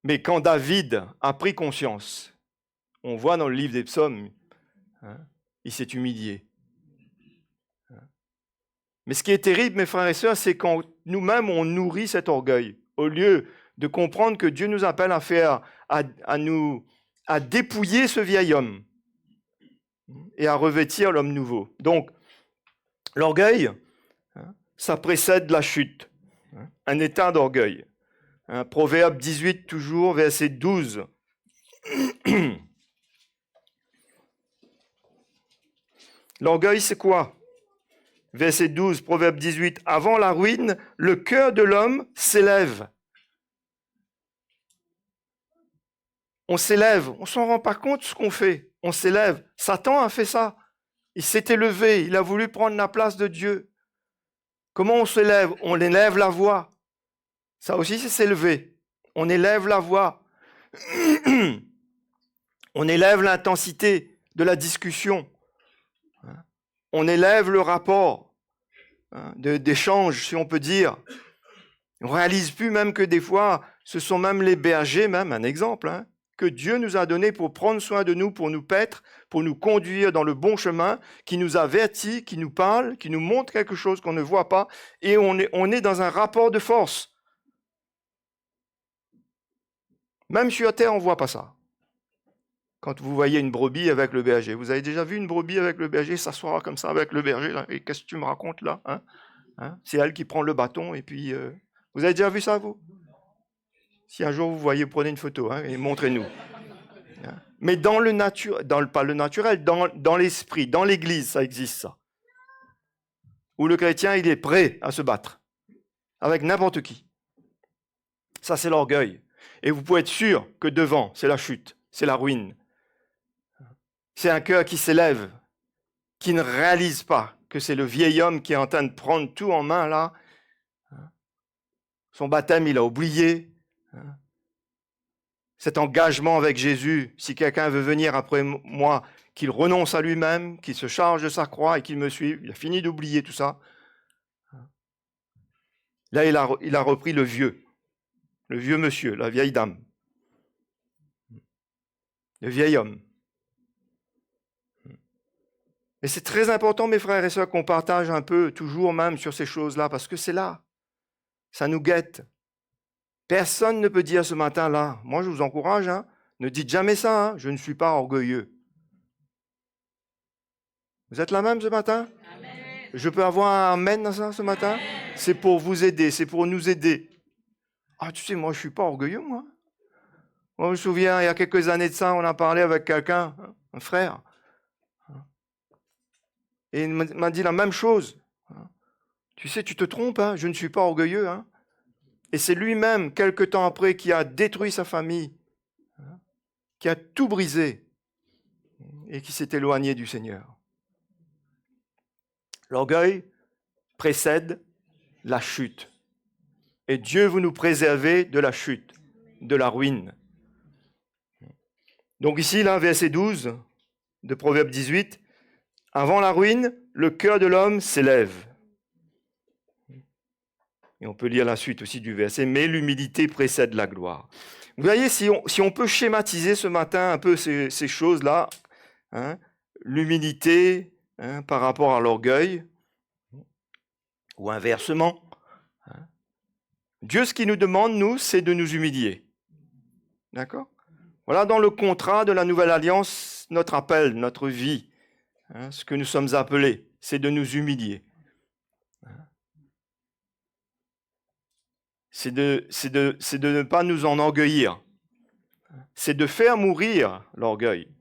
Mais quand David a pris conscience, on voit dans le livre des psaumes, il s'est humilié. Mais ce qui est terrible, mes frères et sœurs, c'est quand nous-mêmes, on nourrit cet orgueil, au lieu de comprendre que Dieu nous appelle à dépouiller ce vieil homme et à revêtir l'homme nouveau. Donc, l'orgueil, ça précède la chute, un état d'orgueil. Proverbe 18, toujours, verset 12. L'orgueil, c'est quoi ? verset 12, Proverbe 18, « Avant la ruine, le cœur de l'homme s'élève. » On s'élève, on ne s'en rend pas compte ce qu'on fait. On s'élève. Satan a fait ça. Il s'est élevé, il a voulu prendre la place de Dieu. Comment on s'élève? On élève la voix. Ça aussi, c'est s'élever. On élève la voix. On élève l'intensité de la discussion. On élève le rapport d'échange, si on peut dire. On ne réalise plus même que des fois, ce sont même les bergers, même un exemple, que Dieu nous a donné pour prendre soin de nous, pour nous paître, pour nous conduire dans le bon chemin, qui nous avertit, qui nous parle, qui nous montre quelque chose qu'on ne voit pas, et on est dans un rapport de force. Même sur terre, on ne voit pas ça. Quand vous voyez une brebis avec le berger, vous avez déjà vu une brebis avec le berger s'asseoir comme ça avec le berger, là, et qu'est-ce que tu me racontes là, c'est elle qui prend le bâton, et puis... Vous avez déjà vu ça, vous? Si un jour vous voyez, prenez une photo et montrez-nous. Mais dans le naturel, pas le naturel, dans l'esprit, dans l'église, ça existe ça. Où le chrétien, il est prêt à se battre avec n'importe qui. Ça, c'est l'orgueil. Et vous pouvez être sûr que devant, c'est la chute, c'est la ruine. C'est un cœur qui s'élève, qui ne réalise pas que c'est le vieil homme qui est en train de prendre tout en main là. Son baptême, il a oublié. Cet engagement avec Jésus, si quelqu'un veut venir après moi, qu'il renonce à lui-même, qu'il se charge de sa croix et qu'il me suive, il a fini d'oublier tout ça. Là, il a repris le vieux monsieur, la vieille dame, le vieil homme. Et c'est très important, mes frères et sœurs, qu'on partage un peu, toujours même, sur ces choses-là, parce que c'est là. Ça nous guette. Personne ne peut dire ce matin-là, moi je vous encourage, ne dites jamais ça, je ne suis pas orgueilleux. Vous êtes là même ce matin? Amen. Je peux avoir un amen dans ça ce matin? C'est pour vous aider, c'est pour nous aider. Ah, tu sais, moi je ne suis pas orgueilleux, moi. Moi je me souviens, il y a quelques années de ça, on a parlé avec quelqu'un, un frère, et il m'a dit la même chose. Tu sais, tu te trompes, je ne suis pas orgueilleux. Et c'est lui-même, quelque temps après, qui a détruit sa famille, qui a tout brisé et qui s'est éloigné du Seigneur. L'orgueil précède la chute. Et Dieu veut nous préserver de la chute, de la ruine. Donc ici, là, verset 12 de Proverbe 18, « Avant la ruine, le cœur de l'homme s'élève. » Et on peut lire la suite aussi du verset, « Mais l'humilité précède la gloire. » Vous voyez, si on peut schématiser ce matin un peu ces choses-là, l'humilité par rapport à l'orgueil, ou inversement, Dieu, ce qu'il nous demande, nous, c'est de nous humilier. D'accord? Voilà dans le contrat de la Nouvelle Alliance, notre appel, notre vie, ce que nous sommes appelés, c'est de nous humilier. C'est de ne pas nous enorgueillir. C'est de faire mourir l'orgueil,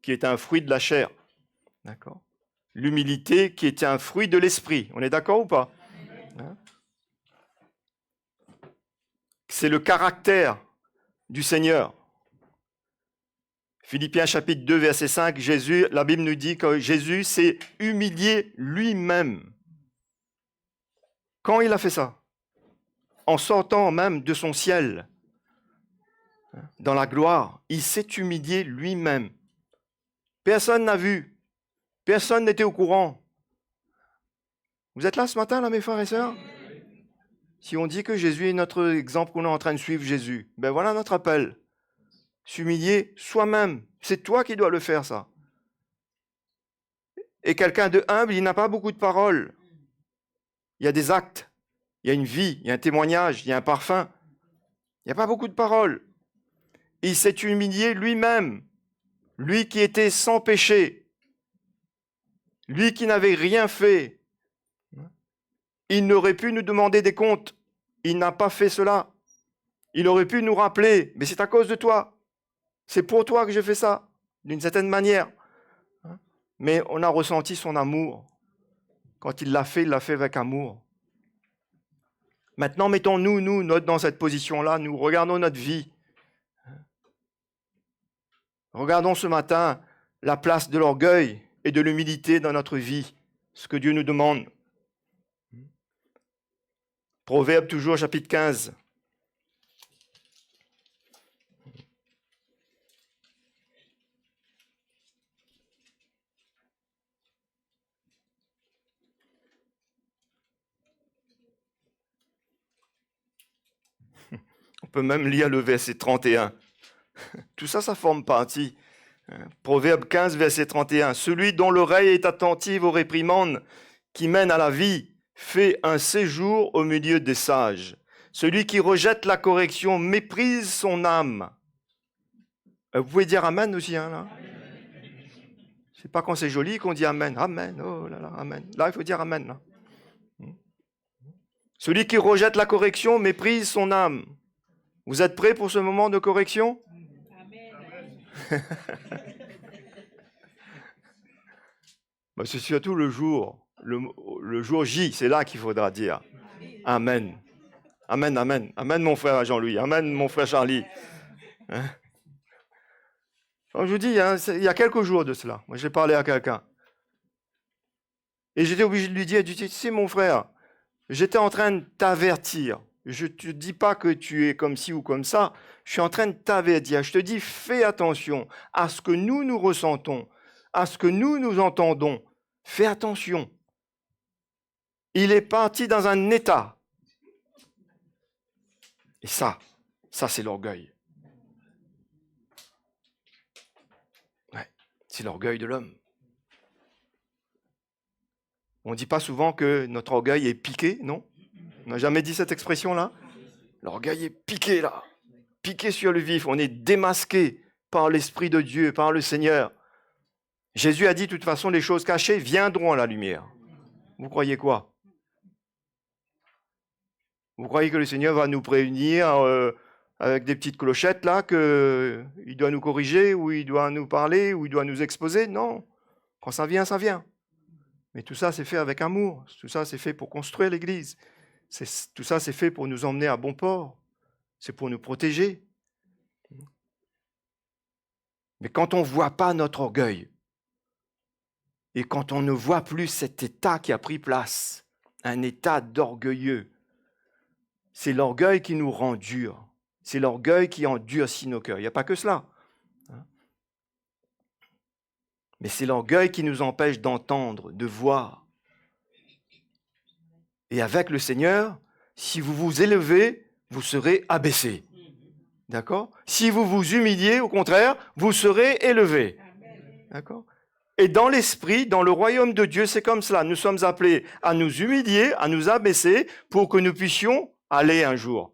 qui est un fruit de la chair. D'accord? L'humilité, qui est un fruit de l'esprit. On est d'accord ou pas? C'est le caractère du Seigneur. Philippiens chapitre 2, verset 5, la Bible nous dit que Jésus s'est humilié lui-même. Quand il a fait ça? En sortant même de son ciel, dans la gloire, il s'est humilié lui-même. Personne n'a vu, personne n'était au courant. Vous êtes là ce matin, là, mes frères et sœurs? Si on dit que Jésus est notre exemple, qu'on est en train de suivre Jésus, ben voilà notre appel. S'humilier soi-même. C'est toi qui dois le faire, ça. Et quelqu'un de humble, il n'a pas beaucoup de paroles. Il y a des actes, il y a une vie, il y a un témoignage, il y a un parfum. Il n'y a pas beaucoup de paroles. Il s'est humilié lui-même. Lui qui était sans péché. Lui qui n'avait rien fait. Il n'aurait pu nous demander des comptes. Il n'a pas fait cela. Il aurait pu nous rappeler, mais c'est à cause de toi. C'est pour toi que j'ai fait ça, d'une certaine manière. Mais on a ressenti son amour Quand il l'a fait avec amour. Maintenant, mettons-nous, nous, dans cette position-là, nous regardons notre vie. Regardons ce matin la place de l'orgueil et de l'humilité dans notre vie, ce que Dieu nous demande. Proverbe toujours, chapitre 15. On peut même lire le verset 31. Tout ça, ça forme partie. Proverbe 15, verset 31. Celui dont l'oreille est attentive aux réprimandes qui mènent à la vie fait un séjour au milieu des sages. Celui qui rejette la correction méprise son âme. Vous pouvez dire amen aussi, hein, là. C'est pas quand c'est joli qu'on dit amen. Amen, oh là là, amen. Là, il faut dire amen. Là. Celui qui rejette la correction méprise son âme. Vous êtes prêts pour ce moment de correction? Ben, c'est surtout le jour J, c'est là qu'il faudra dire amen. Amen, amen. Amen, mon frère Jean-Louis. Amen, mon frère Charlie. Hein? Alors, je vous dis, hein, il y a quelques jours de cela, moi j'ai parlé à quelqu'un. Et j'étais obligé de lui dire, tu sais mon frère, j'étais en train de t'avertir. Je ne te dis pas que tu es comme ci ou comme ça. Je suis en train de t'avertir. Je te dis, fais attention à ce que nous ressentons, à ce que nous entendons. Fais attention. Il est parti dans un état. Et ça c'est l'orgueil. Ouais, c'est l'orgueil de l'homme. On ne dit pas souvent que notre orgueil est piqué, non? On n'a jamais dit cette expression-là? L'orgueil est piqué, là. Piqué sur le vif. On est démasqué par l'Esprit de Dieu, par le Seigneur. Jésus a dit, de toute façon, les choses cachées viendront à la lumière. Vous croyez quoi? Vous croyez que le Seigneur va nous prévenir avec des petites clochettes, là, qu'il doit nous corriger, ou il doit nous parler, ou il doit nous exposer? Non. Quand ça vient, ça vient. Mais tout ça, c'est fait avec amour. Tout ça, c'est fait pour construire l'Église. Tout ça, c'est fait pour nous emmener à bon port. C'est pour nous protéger. Mais quand on ne voit pas notre orgueil, et quand on ne voit plus cet état qui a pris place, un état d'orgueilleux, c'est l'orgueil qui nous rend durs. C'est l'orgueil qui endurcit nos cœurs. Il n'y a pas que cela. Mais c'est l'orgueil qui nous empêche d'entendre, de voir. Et avec le Seigneur, si vous vous élevez, vous serez abaissés. D'accord? Si vous vous humiliez, au contraire, vous serez élevés. D'accord? Et dans l'esprit, dans le royaume de Dieu, c'est comme cela. Nous sommes appelés à nous humilier, à nous abaisser pour que nous puissions aller un jour.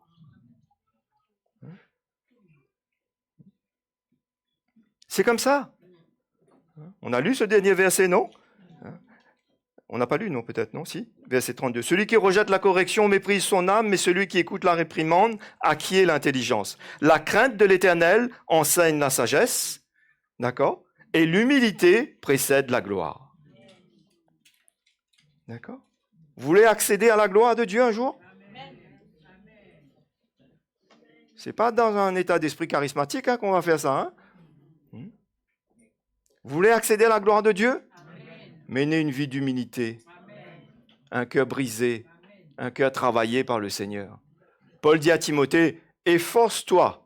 C'est comme ça. On a lu ce dernier verset, non? On n'a pas lu, non, peut-être, non? Si. Verset 32. Celui qui rejette la correction méprise son âme, mais celui qui écoute la réprimande acquiert l'intelligence. La crainte de l'Éternel enseigne la sagesse, d'accord? Et l'humilité précède la gloire. D'accord? Vous voulez accéder à la gloire de Dieu un jour? C'est pas dans un état d'esprit charismatique qu'on va faire ça, hein? Vous voulez accéder à la gloire de Dieu? Menez une vie d'humilité, un cœur brisé, un cœur travaillé par le Seigneur. Paul dit à Timothée, efforce-toi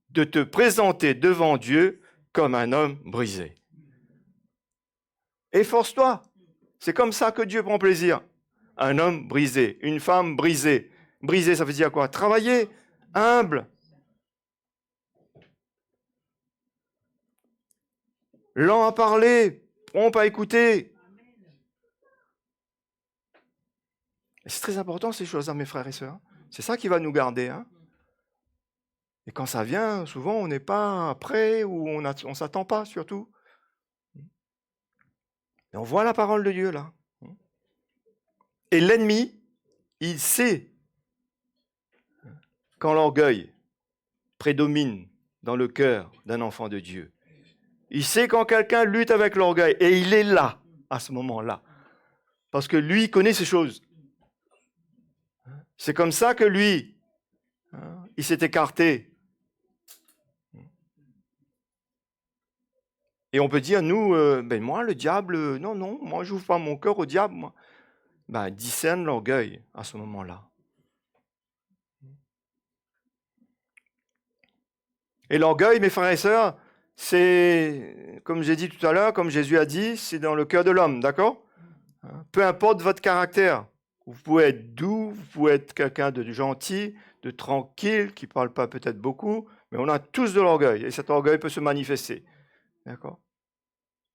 de te présenter devant Dieu comme un homme brisé. Efforce-toi. C'est comme ça que Dieu prend plaisir. Un homme brisé, une femme brisée. Brisé, ça veut dire quoi? Travailler, humble. Lent à parler, prompt à écouter. C'est très important ces choses-là, mes frères et sœurs. C'est ça qui va nous garder. Hein. Et quand ça vient, souvent on n'est pas prêt ou on ne s'attend pas surtout. Et on voit la parole de Dieu là. Et l'ennemi, il sait quand l'orgueil prédomine dans le cœur d'un enfant de Dieu. Il sait quand quelqu'un lutte avec l'orgueil et il est là à ce moment-là. Parce que lui connaît ces choses. C'est comme ça que lui, il s'est écarté. Et on peut dire, nous, moi, le diable, non, moi, je n'ouvre pas mon cœur au diable, moi. Discerne l'orgueil à ce moment-là. Et l'orgueil, mes frères et sœurs, c'est, comme j'ai dit tout à l'heure, comme Jésus a dit, c'est dans le cœur de l'homme, d'accord? Peu importe votre caractère, vous pouvez être doux, vous pouvez être quelqu'un de gentil, de tranquille, qui ne parle pas peut-être beaucoup, mais on a tous de l'orgueil, et cet orgueil peut se manifester, d'accord?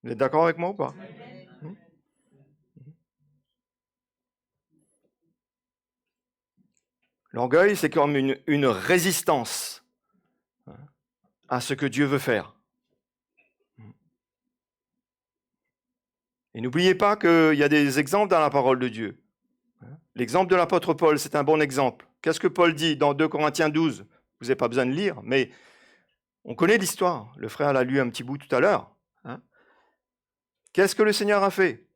Vous êtes d'accord avec moi ou pas? L'orgueil, c'est comme une résistance à ce que Dieu veut faire. Et n'oubliez pas qu'il y a des exemples dans la parole de Dieu. L'exemple de l'apôtre Paul, c'est un bon exemple. Qu'est-ce que Paul dit dans 2 Corinthiens 12? Vous n'avez pas besoin de lire, mais on connaît l'histoire. Le frère l'a lu un petit bout tout à l'heure. Qu'est-ce que le Seigneur a fait?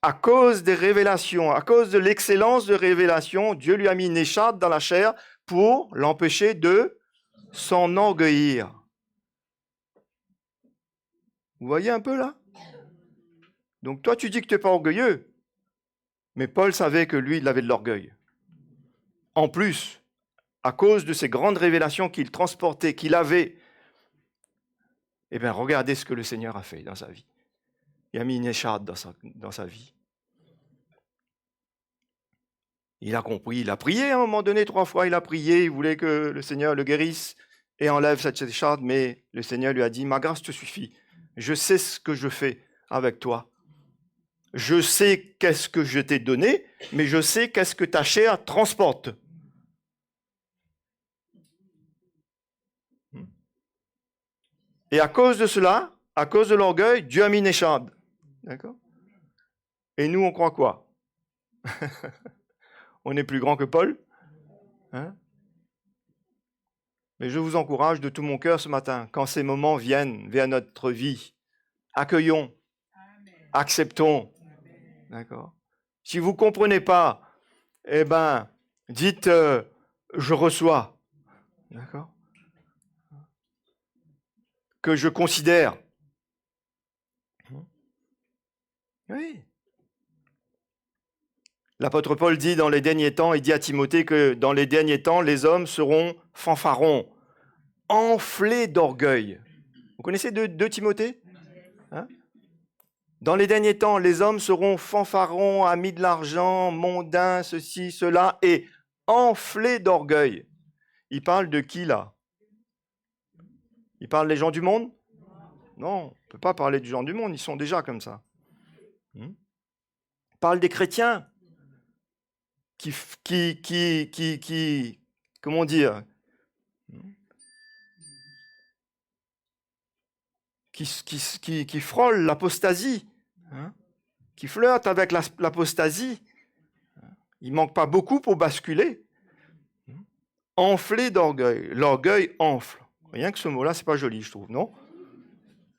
À cause des révélations, à cause de l'excellence de révélation, Dieu lui a mis une écharpe dans la chair pour l'empêcher de s'enorgueillir. Vous voyez un peu là? Donc toi, tu dis que tu n'es pas orgueilleux, mais Paul savait que lui, il avait de l'orgueil. En plus, à cause de ces grandes révélations qu'il transportait, qu'il avait, eh bien, regardez ce que le Seigneur a fait dans sa vie. Il a mis une écharpe dans sa vie. Il a compris, il a prié à un moment donné, 3 fois, il a prié, il voulait que le Seigneur le guérisse et enlève cette écharpe, mais le Seigneur lui a dit, ma grâce te suffit. Je sais ce que je fais avec toi. Je sais qu'est-ce que je t'ai donné, mais je sais qu'est-ce que ta chair transporte. Et à cause de cela, à cause de l'orgueil, Dieu a mis une écharpe. D'accord? Et nous, on croit quoi? On est plus grand que Paul? Mais je vous encourage de tout mon cœur ce matin, quand ces moments viennent vers notre vie, accueillons, acceptons. D'accord? Si vous ne comprenez pas, eh bien, dites je reçois. D'accord? Que je considère. Oui. L'apôtre Paul dit dans les derniers temps, il dit à Timothée que dans les derniers temps, les hommes seront fanfarons, enflés d'orgueil. Vous connaissez 2 Timothée? Dans les derniers temps, les hommes seront fanfarons, amis de l'argent, mondains, ceci, cela, et enflés d'orgueil. Il parle de qui là? Il parle des gens du monde? Non, on ne peut pas parler des gens du monde, ils sont déjà comme ça. Il parle des chrétiens qui comment dire, qui frôlent l'apostasie, qui flirtent avec l'apostasie. Il ne manque pas beaucoup pour basculer. Enflé d'orgueil. L'orgueil enfle. Rien que ce mot-là, c'est pas joli, je trouve, non?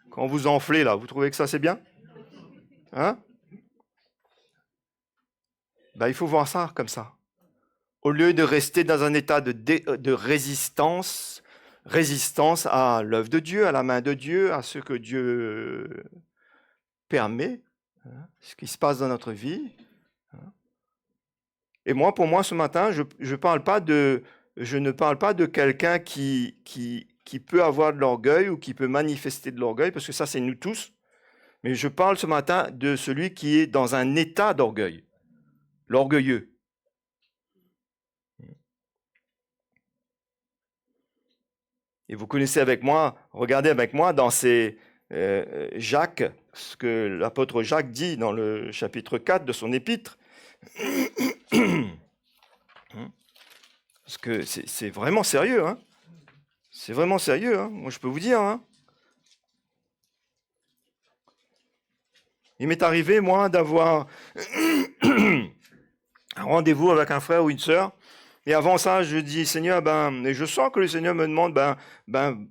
Quand vous enflez, là, vous trouvez que ça, c'est bien? Il faut voir ça comme ça. Au lieu de rester dans un état de résistance à l'œuvre de Dieu, à la main de Dieu, à ce que Dieu permet, ce qui se passe dans notre vie. Et moi, pour moi, ce matin, je ne parle pas de quelqu'un qui peut avoir de l'orgueil ou qui peut manifester de l'orgueil, parce que ça, c'est nous tous. Mais je parle ce matin de celui qui est dans un état d'orgueil, l'orgueilleux. Et vous connaissez avec moi, regardez avec moi dans ces Jacques, ce que l'apôtre Jacques dit dans le chapitre 4 de son épître. Parce que c'est vraiment sérieux. C'est vraiment sérieux. Moi, je peux vous dire. Il m'est arrivé, moi, d'avoir un rendez-vous avec un frère ou une sœur. Et avant ça, je dis, Seigneur, et je sens que le Seigneur me demande,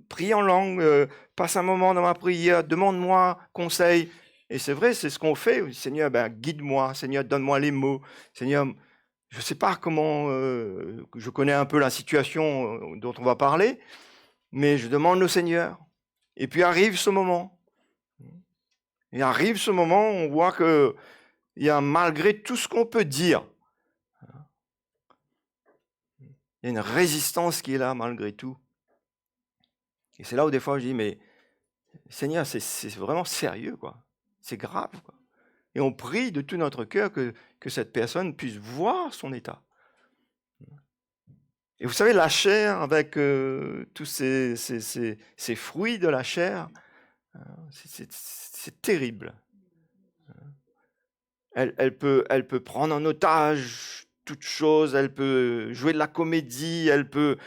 prie en langue, passe un moment dans ma prière, demande-moi conseil. Et c'est vrai, c'est ce qu'on fait. Seigneur, guide-moi. Seigneur, donne-moi les mots. Seigneur, je ne sais pas comment, je connais un peu la situation dont on va parler, mais je demande au Seigneur. Et puis arrive ce moment. Et arrive ce moment, on voit qu'il y a malgré tout ce qu'on peut dire, il y a une résistance qui est là malgré tout. Et c'est là où des fois je dis, mais Seigneur, c'est vraiment sérieux, quoi. C'est grave, quoi. Et on prie de tout notre cœur que cette personne puisse voir son état. Et vous savez, la chair, avec tous ces fruits de la chair, c'est terrible. Elle peut prendre en otage toute chose, elle peut jouer de la comédie, elle peut...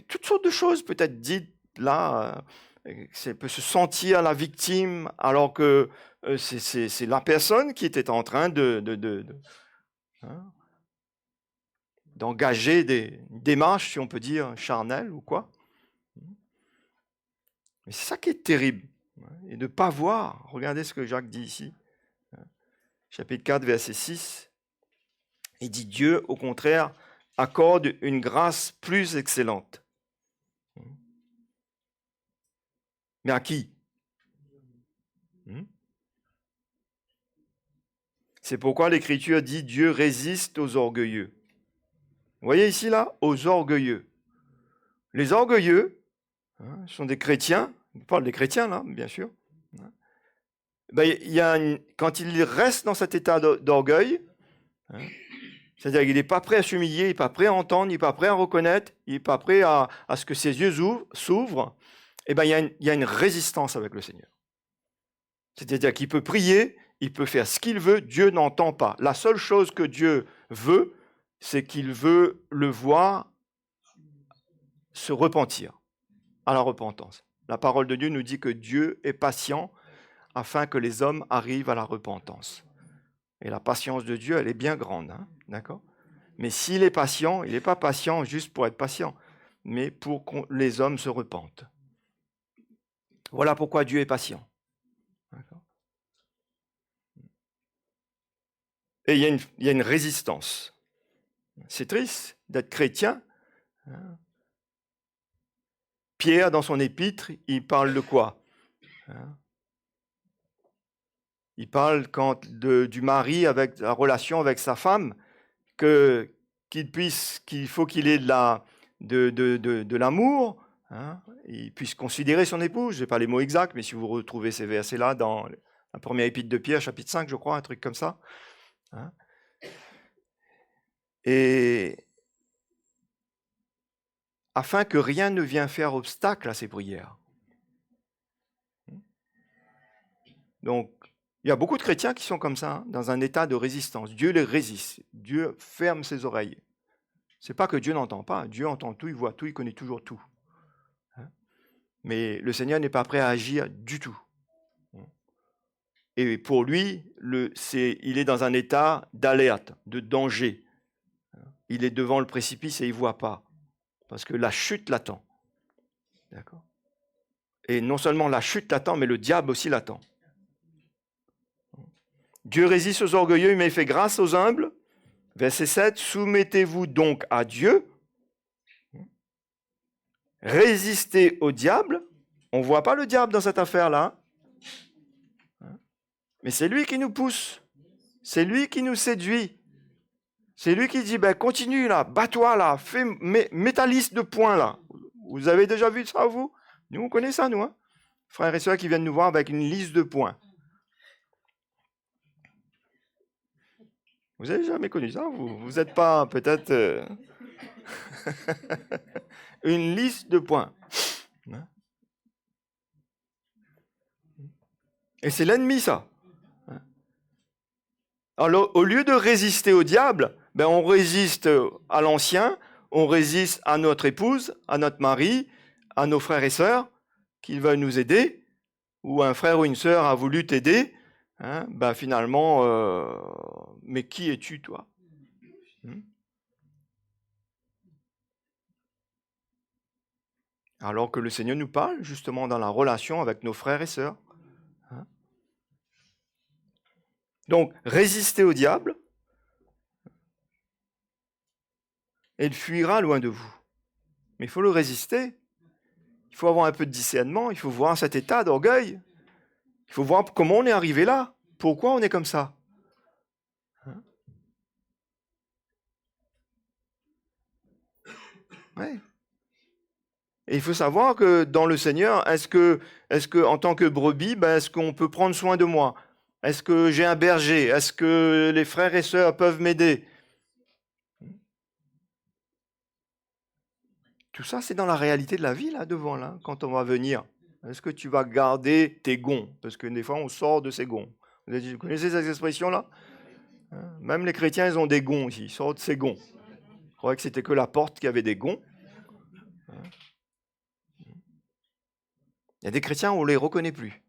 Toutes sortes de choses peut être dites là. Elle peut se sentir la victime alors que c'est la personne qui était en train d'engager des démarches, si on peut dire, charnelles ou quoi. Mais c'est ça qui est terrible. Et de ne pas voir. Regardez ce que Jacques dit ici. Chapitre 4, verset 6. Il dit, Dieu, au contraire, accorde une grâce plus excellente. Mais à qui? C'est pourquoi l'Écriture dit, Dieu résiste aux orgueilleux. Vous voyez ici, là, aux orgueilleux. Les orgueilleux, sont des chrétiens, on parle des chrétiens, là, bien sûr. Quand il reste dans cet état d'orgueil, c'est-à-dire qu'il n'est pas prêt à s'humilier, il n'est pas prêt à entendre, il n'est pas prêt à reconnaître, il n'est pas prêt à ce que ses yeux s'ouvrent, il y a une résistance avec le Seigneur. C'est-à-dire qu'il peut prier, il peut faire ce qu'il veut, Dieu n'entend pas. La seule chose que Dieu veut, c'est qu'il veut le voir se repentir, à la repentance. La parole de Dieu nous dit que Dieu est patient afin que les hommes arrivent à la repentance. Et la patience de Dieu, elle est bien grande, d'accord ? Mais s'il est patient, il n'est pas patient juste pour être patient, mais pour que les hommes se repentent. Voilà pourquoi Dieu est patient. D'accord ? Et il y a une résistance. C'est triste d'être chrétien. Pierre, dans son épître, il parle de quoi ? Il parle du mari avec la relation avec sa femme, qu'il faut qu'il ait de l'amour, il puisse considérer son épouse. Je n'ai pas les mots exacts, mais si vous retrouvez ces versets-là dans la première épître de Pierre, chapitre 5, je crois, un truc comme ça. Et afin que rien ne vienne faire obstacle à ces prières. Donc, il y a beaucoup de chrétiens qui sont comme ça, dans un état de résistance. Dieu les résiste. Dieu ferme ses oreilles. Ce n'est pas que Dieu n'entend pas. Dieu entend tout, il voit tout, il connaît toujours tout. Mais le Seigneur n'est pas prêt à agir du tout. Et pour lui, il est dans un état d'alerte, de danger. Il est devant le précipice et il ne voit pas. Parce que la chute l'attend. D'accord ? Et non seulement la chute l'attend, mais le diable aussi l'attend. Dieu résiste aux orgueilleux, mais il fait grâce aux humbles. Verset 7, soumettez-vous donc à Dieu. Résistez au diable. On ne voit pas le diable dans cette affaire-là. Mais c'est lui qui nous pousse. C'est lui qui nous séduit. C'est lui qui dit, continue là, bats-toi là, mets ta liste de points là. Vous avez déjà vu ça, vous ? Nous, on connaît ça, nous. Frères et sœurs qui viennent nous voir avec une liste de points. Vous n'avez jamais connu ça, vous n'êtes pas peut-être une liste de points. Et c'est l'ennemi, ça. Alors, au lieu de résister au diable, on résiste à l'ancien, on résiste à notre épouse, à notre mari, à nos frères et sœurs qui veulent nous aider, ou un frère ou une sœur a voulu t'aider. Finalement, mais qui es-tu, toi ? Alors que le Seigneur nous parle justement dans la relation avec nos frères et sœurs. Donc, résistez au diable et il fuira loin de vous. Mais il faut le résister. Il faut avoir un peu de discernement. Il faut voir cet état d'orgueil. Il faut voir comment on est arrivé là. Pourquoi on est comme ça. Ouais. Et il faut savoir que dans le Seigneur, est-ce que en tant que brebis, est-ce qu'on peut prendre soin de moi? Est-ce que j'ai un berger? Est-ce que les frères et sœurs peuvent m'aider? Tout ça, c'est dans la réalité de la vie, là, devant, là, quand on va venir. Est-ce que tu vas garder tes gonds? Parce que des fois, on sort de ces gonds. Vous connaissez cette expression-là? Même les chrétiens, ils ont des gonds ici, ils sortent de ces gonds. Je croyais que c'était que la porte qui avait des gonds. Il y a des chrétiens où on ne les reconnaît plus.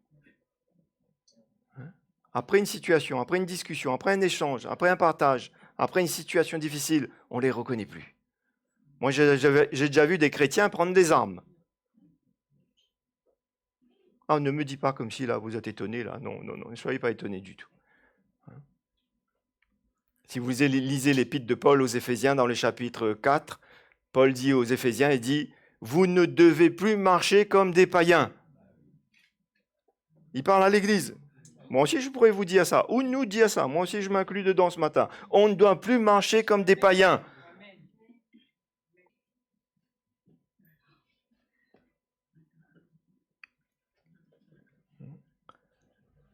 Après une situation, après une discussion, après un échange, après un partage, après une situation difficile, on ne les reconnaît plus. Moi, j'ai déjà vu des chrétiens prendre des armes. Ah, ne me dis pas comme si là, vous êtes étonnés, là. Non, ne soyez pas étonnés du tout. Si vous lisez l'épître de Paul aux Éphésiens dans le chapitre 4, Paul dit aux Éphésiens, il dit, vous ne devez plus marcher comme des païens. Il parle à l'Église. Moi aussi, je pourrais vous dire ça. Ou nous dire ça. Moi aussi, je m'inclus dedans ce matin. On ne doit plus marcher comme des païens.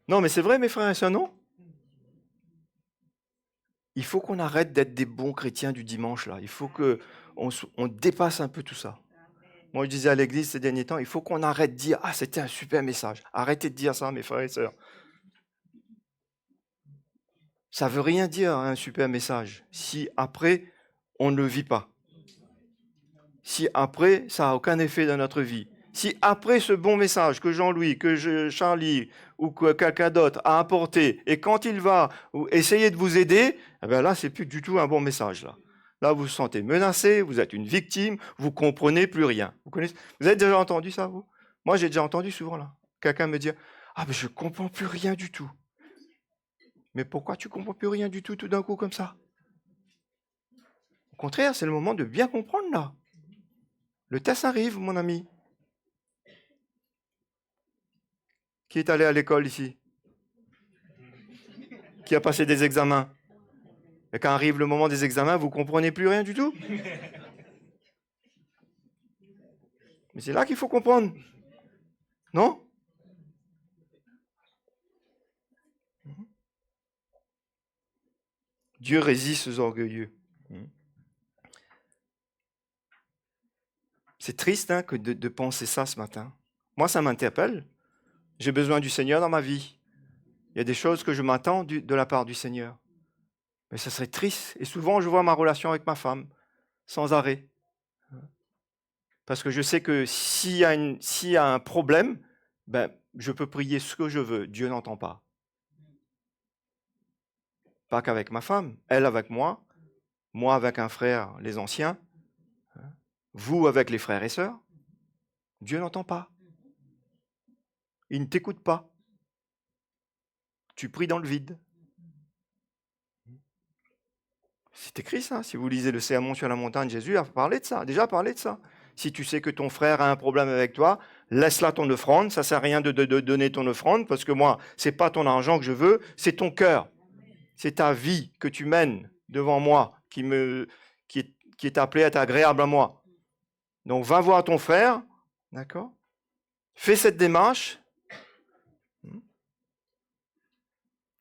Non, mais c'est vrai, mes frères et sœurs, non? Il faut qu'on arrête d'être des bons chrétiens du dimanche, là. Il faut qu'on dépasse un peu tout ça. Moi, je disais à l'église ces derniers temps, il faut qu'on arrête de dire « Ah, c'était un super message ». Arrêtez de dire ça, mes frères et sœurs. Ça ne veut rien dire, un super message, si après, on ne le vit pas. Si après, ça n'a aucun effet dans notre vie. Si après ce bon message que Jean-Louis, que Charlie ou que quelqu'un d'autre a apporté, et quand il va essayer de vous aider, eh bien là, ce n'est plus du tout un bon message. Là, vous vous sentez menacé, vous êtes une victime, vous ne comprenez plus rien. Vous avez déjà entendu ça, vous? Moi, j'ai déjà entendu souvent, là. Quelqu'un me dit « Ah, mais je ne comprends plus rien du tout. » Mais pourquoi tu ne comprends plus rien du tout d'un coup comme ça? Au contraire, c'est le moment de bien comprendre, là. Le test arrive, mon ami. Qui est allé à l'école ici? Qui a passé des examens? Et quand arrive le moment des examens, vous ne comprenez plus rien du tout? Mais c'est là qu'il faut comprendre. Non? Dieu résiste aux orgueilleux. C'est triste que de penser ça ce matin. Moi, ça m'interpelle. J'ai besoin du Seigneur dans ma vie. Il y a des choses que je m'attends de la part du Seigneur. Mais ça serait triste. Et souvent, je vois ma relation avec ma femme sans arrêt. Parce que je sais que s'il y a un problème, je peux prier ce que je veux. Dieu n'entend pas. Pas qu'avec ma femme. Elle avec moi avec un frère, les anciens. Vous avec les frères et sœurs. Dieu n'entend pas. Il ne t'écoute pas. Tu pries dans le vide. C'est écrit ça. Si vous lisez le Sermon sur la montagne, Jésus a parlé de ça, déjà parlé de ça. Si tu sais que ton frère a un problème avec toi, laisse-la ton offrande. Ça ne sert à rien de donner ton offrande parce que moi, ce n'est pas ton argent que je veux, c'est ton cœur. C'est ta vie que tu mènes devant moi qui est appelée à être agréable à moi. Donc, va voir ton frère, d'accord? Fais cette démarche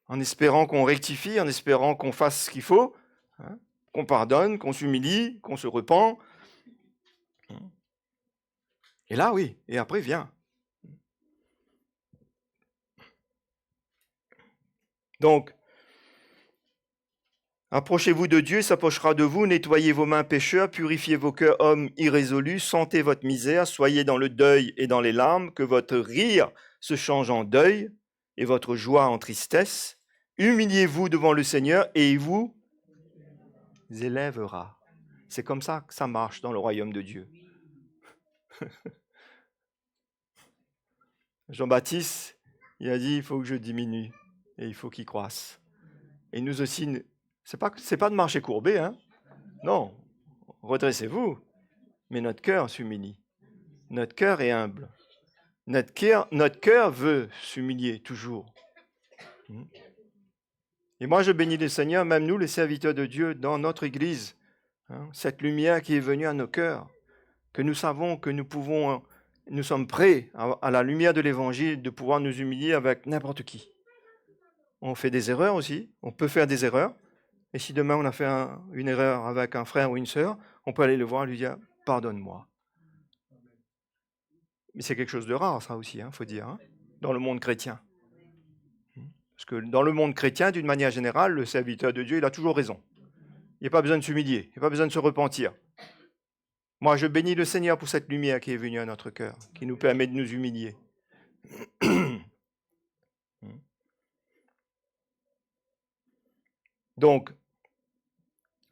en espérant qu'on rectifie, en espérant qu'on fasse ce qu'il faut, qu'on pardonne, qu'on s'humilie, qu'on se repent. Et là, oui, et après, viens. Donc, approchez-vous de Dieu, il s'approchera de vous, nettoyez vos mains pécheurs, purifiez vos cœurs hommes irrésolus, sentez votre misère, soyez dans le deuil et dans les larmes, que votre rire se change en deuil et votre joie en tristesse. Humiliez-vous devant le Seigneur et il vous élèvera. C'est comme ça que ça marche dans le royaume de Dieu. Jean-Baptiste, il a dit, il faut que je diminue et il faut qu'il croisse. Et nous aussi, c'est pas de marcher courbé, hein. Non, redressez-vous. Mais notre cœur s'humilie. Notre cœur est humble. Notre cœur veut s'humilier toujours. Et moi, je bénis le Seigneur, même nous, les serviteurs de Dieu, dans notre Église, hein, cette lumière qui est venue à nos cœurs, que nous savons que nous sommes prêts, à la lumière de l'Évangile, de pouvoir nous humilier avec n'importe qui. On fait des erreurs aussi, on peut faire des erreurs. Et si demain on a fait une erreur avec un frère ou une sœur, on peut aller le voir et lui dire « Pardonne-moi ». Mais c'est quelque chose de rare, ça aussi, il faut dire, hein, dans le monde chrétien. Parce que dans le monde chrétien, d'une manière générale, le serviteur de Dieu, il a toujours raison. Il n'y a pas besoin de s'humilier, il n'y a pas besoin de se repentir. Moi, je bénis le Seigneur pour cette lumière qui est venue à notre cœur, qui nous permet de nous humilier. Donc,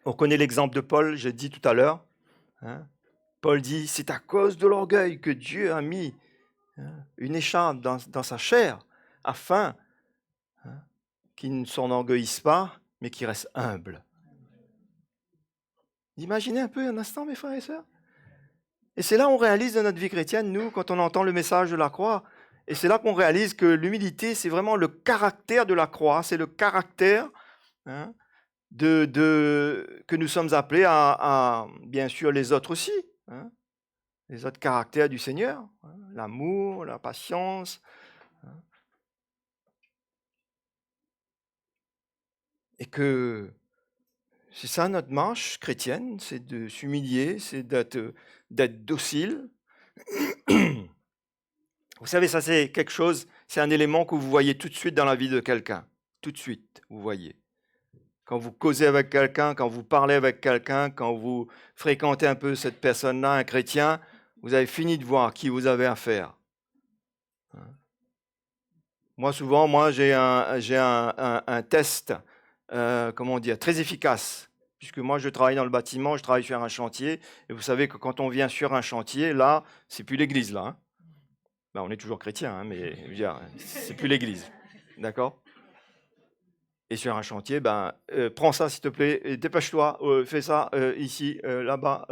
on connaît l'exemple de Paul, j'ai dit tout à l'heure. Hein, Paul dit, c'est à cause de l'orgueil que Dieu a mis une écharpe dans sa chair, afin qu'il ne s'enorgueillisse pas, mais qu'il reste humble. Imaginez un peu un instant, mes frères et sœurs. Et c'est là qu'on réalise dans notre vie chrétienne, nous, quand on entend le message de la croix, et c'est là qu'on réalise que l'humilité, c'est vraiment le caractère de la croix, c'est le caractère que nous sommes appelés à, bien sûr, les autres aussi, les autres caractères du Seigneur, l'amour, la patience. Et que c'est ça notre marche chrétienne, c'est de s'humilier, c'est d'être docile. Vous savez, ça c'est quelque chose, c'est un élément que vous voyez tout de suite dans la vie de quelqu'un. Tout de suite, vous voyez. Quand vous causez avec quelqu'un, quand vous parlez avec quelqu'un, quand vous fréquentez un peu cette personne-là, un chrétien, vous avez fini de voir qui vous avez affaire. Moi, souvent, j'ai un test, très efficace. Puisque moi, je travaille dans le bâtiment, je travaille sur un chantier. Et vous savez que quand on vient sur un chantier, là, c'est plus l'église, là. On est toujours chrétien, mais je veux dire, c'est plus l'église. D'accord ? Et sur un chantier, prends ça, s'il te plaît, dépêche-toi, fais ça, ici, là-bas.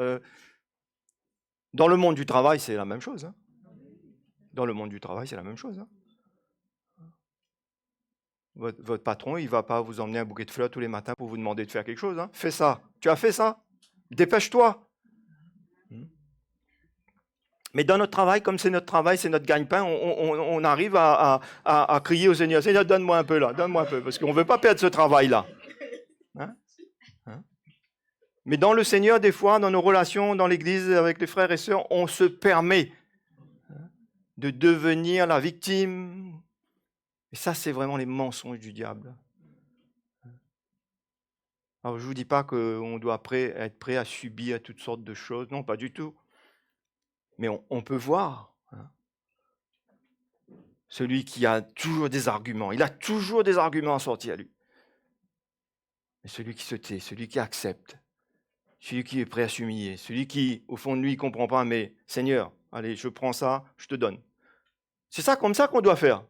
Dans le monde du travail, c'est la même chose. Dans le monde du travail, c'est la même chose. Votre patron, il ne va pas vous emmener un bouquet de fleurs tous les matins pour vous demander de faire quelque chose. Fais ça. Tu as fait ça. Dépêche-toi. Mais dans notre travail, comme c'est notre travail, c'est notre gagne-pain, on arrive à crier au Seigneur, « Seigneur, donne-moi un peu là, donne-moi un peu, parce qu'on ne veut pas perdre ce travail-là. » Mais dans le Seigneur, des fois, dans nos relations, dans l'Église, avec les frères et sœurs, on se permet de devenir la victime. Et ça, c'est vraiment les mensonges du diable. Alors, je ne vous dis pas qu'on doit être prêt à subir toutes sortes de choses. Non, pas du tout. Mais on peut voir celui qui a toujours des arguments. Il a toujours des arguments sortis à lui. Mais celui qui se tait, celui qui accepte, celui qui est prêt à s'humilier, celui qui, au fond de lui, ne comprend pas, mais Seigneur, allez, je prends ça, je te donne. C'est ça comme ça qu'on doit faire.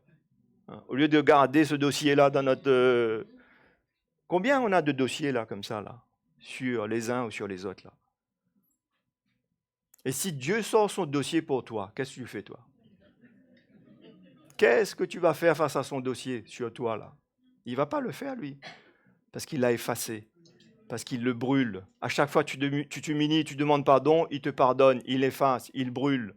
Au lieu de garder ce dossier-là dans notre... Combien on a de dossiers là, comme ça, là, sur les uns ou sur les autres là? Et si Dieu sort son dossier pour toi, qu'est-ce que tu fais, toi? Qu'est-ce que tu vas faire face à son dossier sur toi, là? Il ne va pas le faire, lui, parce qu'il l'a effacé, parce qu'il le brûle. À chaque fois que tu t'humilies, tu demandes pardon, il te pardonne, il efface, il brûle.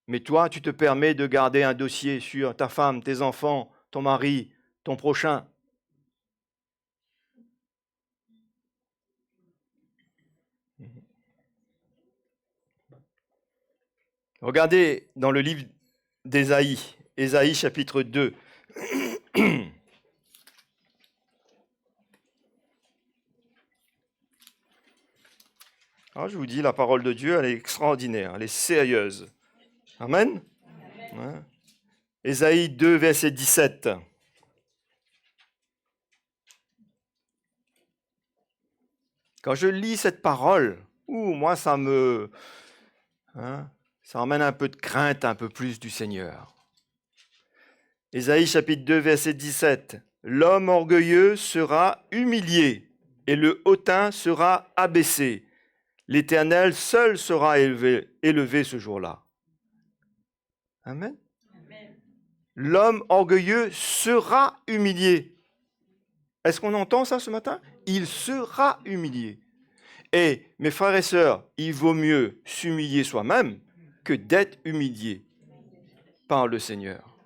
Mais toi, tu te permets de garder un dossier sur ta femme, tes enfants, ton mari, ton prochain. Regardez dans le livre d'Ésaïe, Ésaïe chapitre 2. Alors, je vous dis, la parole de Dieu, elle est extraordinaire, elle est sérieuse. Amen. Ouais. Ésaïe 2, verset 17. Quand je lis cette parole, moi, ça emmène un peu de crainte, un peu plus du Seigneur. Ésaïe chapitre 2, verset 17. L'homme orgueilleux sera humilié et le hautain sera abaissé. L'Éternel seul sera élevé ce jour-là. Amen. L'homme orgueilleux sera humilié. Est-ce qu'on entend ça ce matin? Il sera humilié. Et mes frères et sœurs, il vaut mieux s'humilier soi-même que d'être humilié par le Seigneur.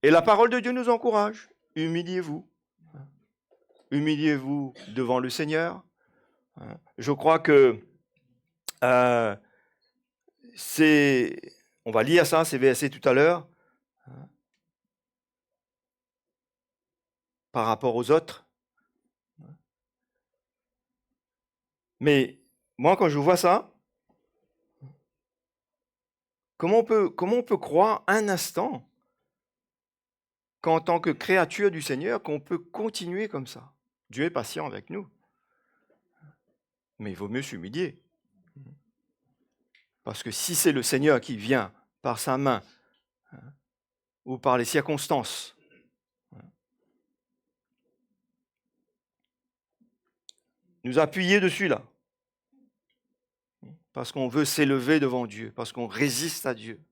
Et la parole de Dieu nous encourage. Humiliez-vous. Humiliez-vous devant le Seigneur. Je crois que on va lire ça, ces versets tout à l'heure, par rapport aux autres. Mais moi, quand je vois ça, comment on peut croire un instant qu'en tant que créature du Seigneur, qu'on peut continuer comme ça? Dieu est patient avec nous. Mais il vaut mieux s'humilier. Parce que si c'est le Seigneur qui vient par sa main ou par les circonstances, nous appuyer dessus là, parce qu'on veut s'élever devant Dieu, parce qu'on résiste à Dieu.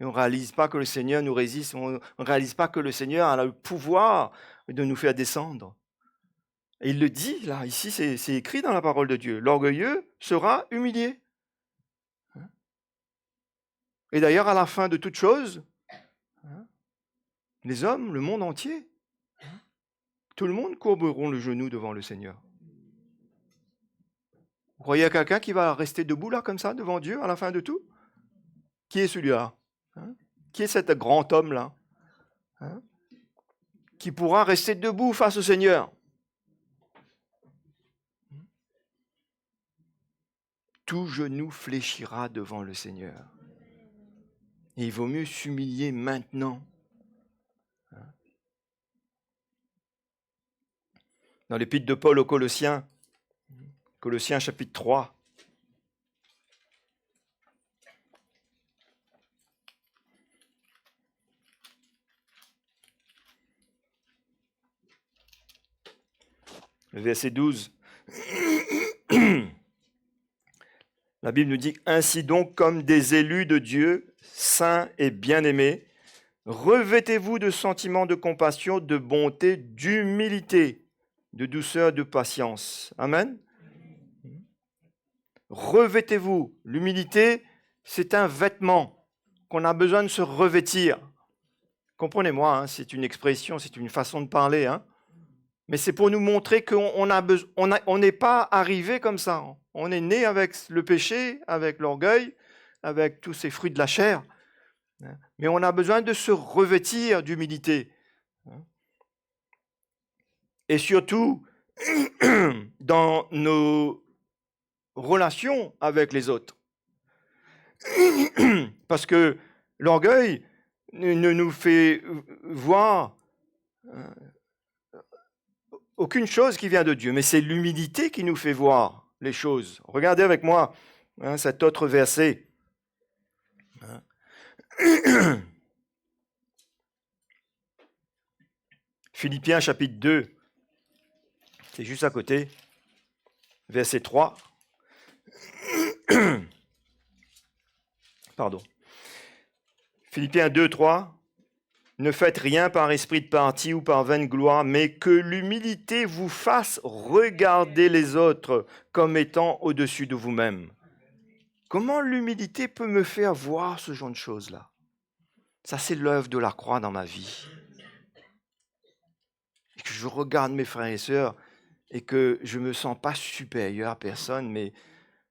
Et on ne réalise pas que le Seigneur nous résiste, on ne réalise pas que le Seigneur a le pouvoir de nous faire descendre. Et il le dit là, ici c'est écrit dans la parole de Dieu. L'orgueilleux sera humilié. Et d'ailleurs, à la fin de toute chose, les hommes, le monde entier, tout le monde courberont le genou devant le Seigneur. Vous croyez à quelqu'un qui va rester debout là, comme ça, devant Dieu, à la fin de tout? Qui est celui-là? Qui est cet grand homme-là? Qui pourra rester debout face au Seigneur? Tout genou fléchira devant le Seigneur. Et il vaut mieux s'humilier maintenant. Dans l'épître de Paul aux Colossiens, Colossiens chapitre 3, le verset 12. La Bible nous dit « Ainsi donc, comme des élus de Dieu, saints et bien-aimés, revêtez-vous de sentiments de compassion, de bonté, d'humilité, de douceur, de patience. » Amen. Revêtez-vous. L'humilité, c'est un vêtement qu'on a besoin de se revêtir. Comprenez-moi, c'est une expression, c'est une façon de parler, mais c'est pour nous montrer qu'on n'est pas arrivé comme ça. On est né avec le péché, avec l'orgueil, avec tous ces fruits de la chair. Mais on a besoin de se revêtir d'humilité. Et surtout, dans nos relations avec les autres. Parce que l'orgueil ne nous fait voir aucune chose qui vient de Dieu, mais c'est l'humilité qui nous fait voir les choses. Regardez avec moi cet autre verset. Philippiens chapitre 2, c'est juste à côté, verset 3. Pardon. Philippiens 2, 3. Ne faites rien par esprit de parti ou par vaine gloire, mais que l'humilité vous fasse regarder les autres comme étant au-dessus de vous-même. Comment l'humilité peut me faire voir ce genre de choses-là? Ça, c'est l'œuvre de la croix dans ma vie. Et que je regarde mes frères et sœurs et que je ne me sens pas supérieur à personne, mais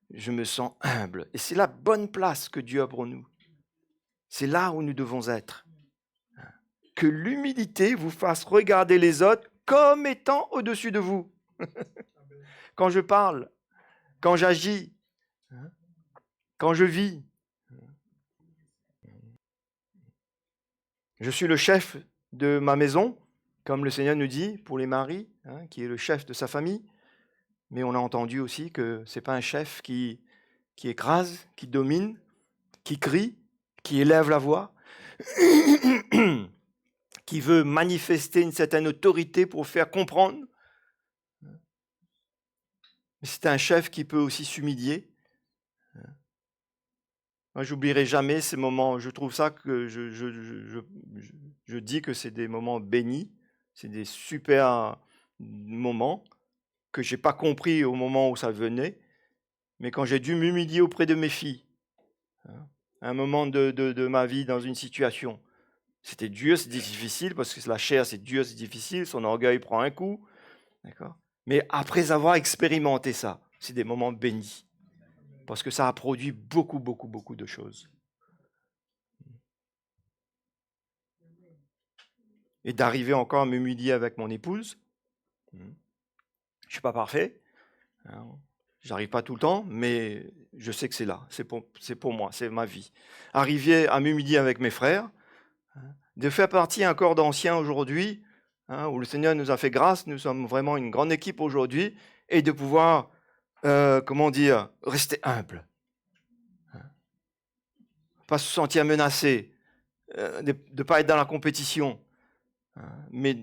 je me sens humble. Et c'est la bonne place que Dieu a pour nous. C'est là où nous devons être. Que l'humilité vous fasse regarder les autres comme étant au-dessus de vous. Quand je parle, quand j'agis, quand je vis. Je suis le chef de ma maison, comme le Seigneur nous dit pour les maris, qui est le chef de sa famille. Mais on a entendu aussi que ce n'est pas un chef qui écrase, qui domine, qui crie, qui élève la voix. qui veut manifester une certaine autorité pour faire comprendre. C'est un chef qui peut aussi s'humilier. Moi, j'oublierai jamais ces moments. Je trouve ça que je dis que c'est des moments bénis. C'est des super moments que j'ai pas compris au moment où ça venait. Mais quand j'ai dû m'humilier auprès de mes filles, à un moment de ma vie dans une situation, c'était dur, c'était difficile, parce que la chair, c'est dur, c'est difficile, son orgueil prend un coup. D'accord ? Mais après avoir expérimenté ça, c'est des moments bénis. Parce que ça a produit beaucoup, beaucoup, beaucoup de choses. Et d'arriver encore à m'humilier avec mon épouse. Je ne suis pas parfait. J'arrive pas tout le temps, mais je sais que c'est là. C'est pour moi, c'est ma vie. Arriver à m'humilier avec mes frères, de faire partie d'un corps d'anciens aujourd'hui, où le Seigneur nous a fait grâce, nous sommes vraiment une grande équipe aujourd'hui, et de pouvoir, rester humble. Pas se sentir menacé, de ne pas être dans la compétition, mais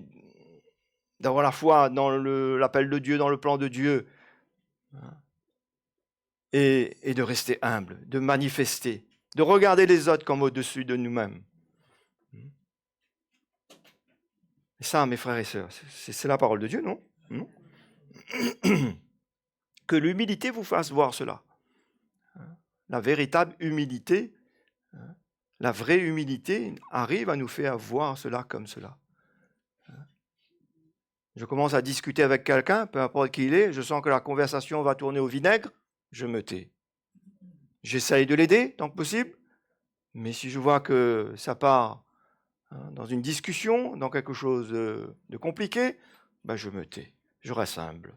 d'avoir la foi dans l'appel de Dieu, dans le plan de Dieu, et de rester humble, de manifester, de regarder les autres comme au-dessus de nous-mêmes. Et ça, mes frères et sœurs, c'est la parole de Dieu, non ? Que l'humilité vous fasse voir cela. La véritable humilité, la vraie humilité arrive à nous faire voir cela comme cela. Je commence à discuter avec quelqu'un, peu importe qui il est, je sens que la conversation va tourner au vinaigre, je me tais. J'essaye de l'aider tant que possible, mais si je vois que ça part dans une discussion, dans quelque chose de compliqué, je me tais, je reste humble.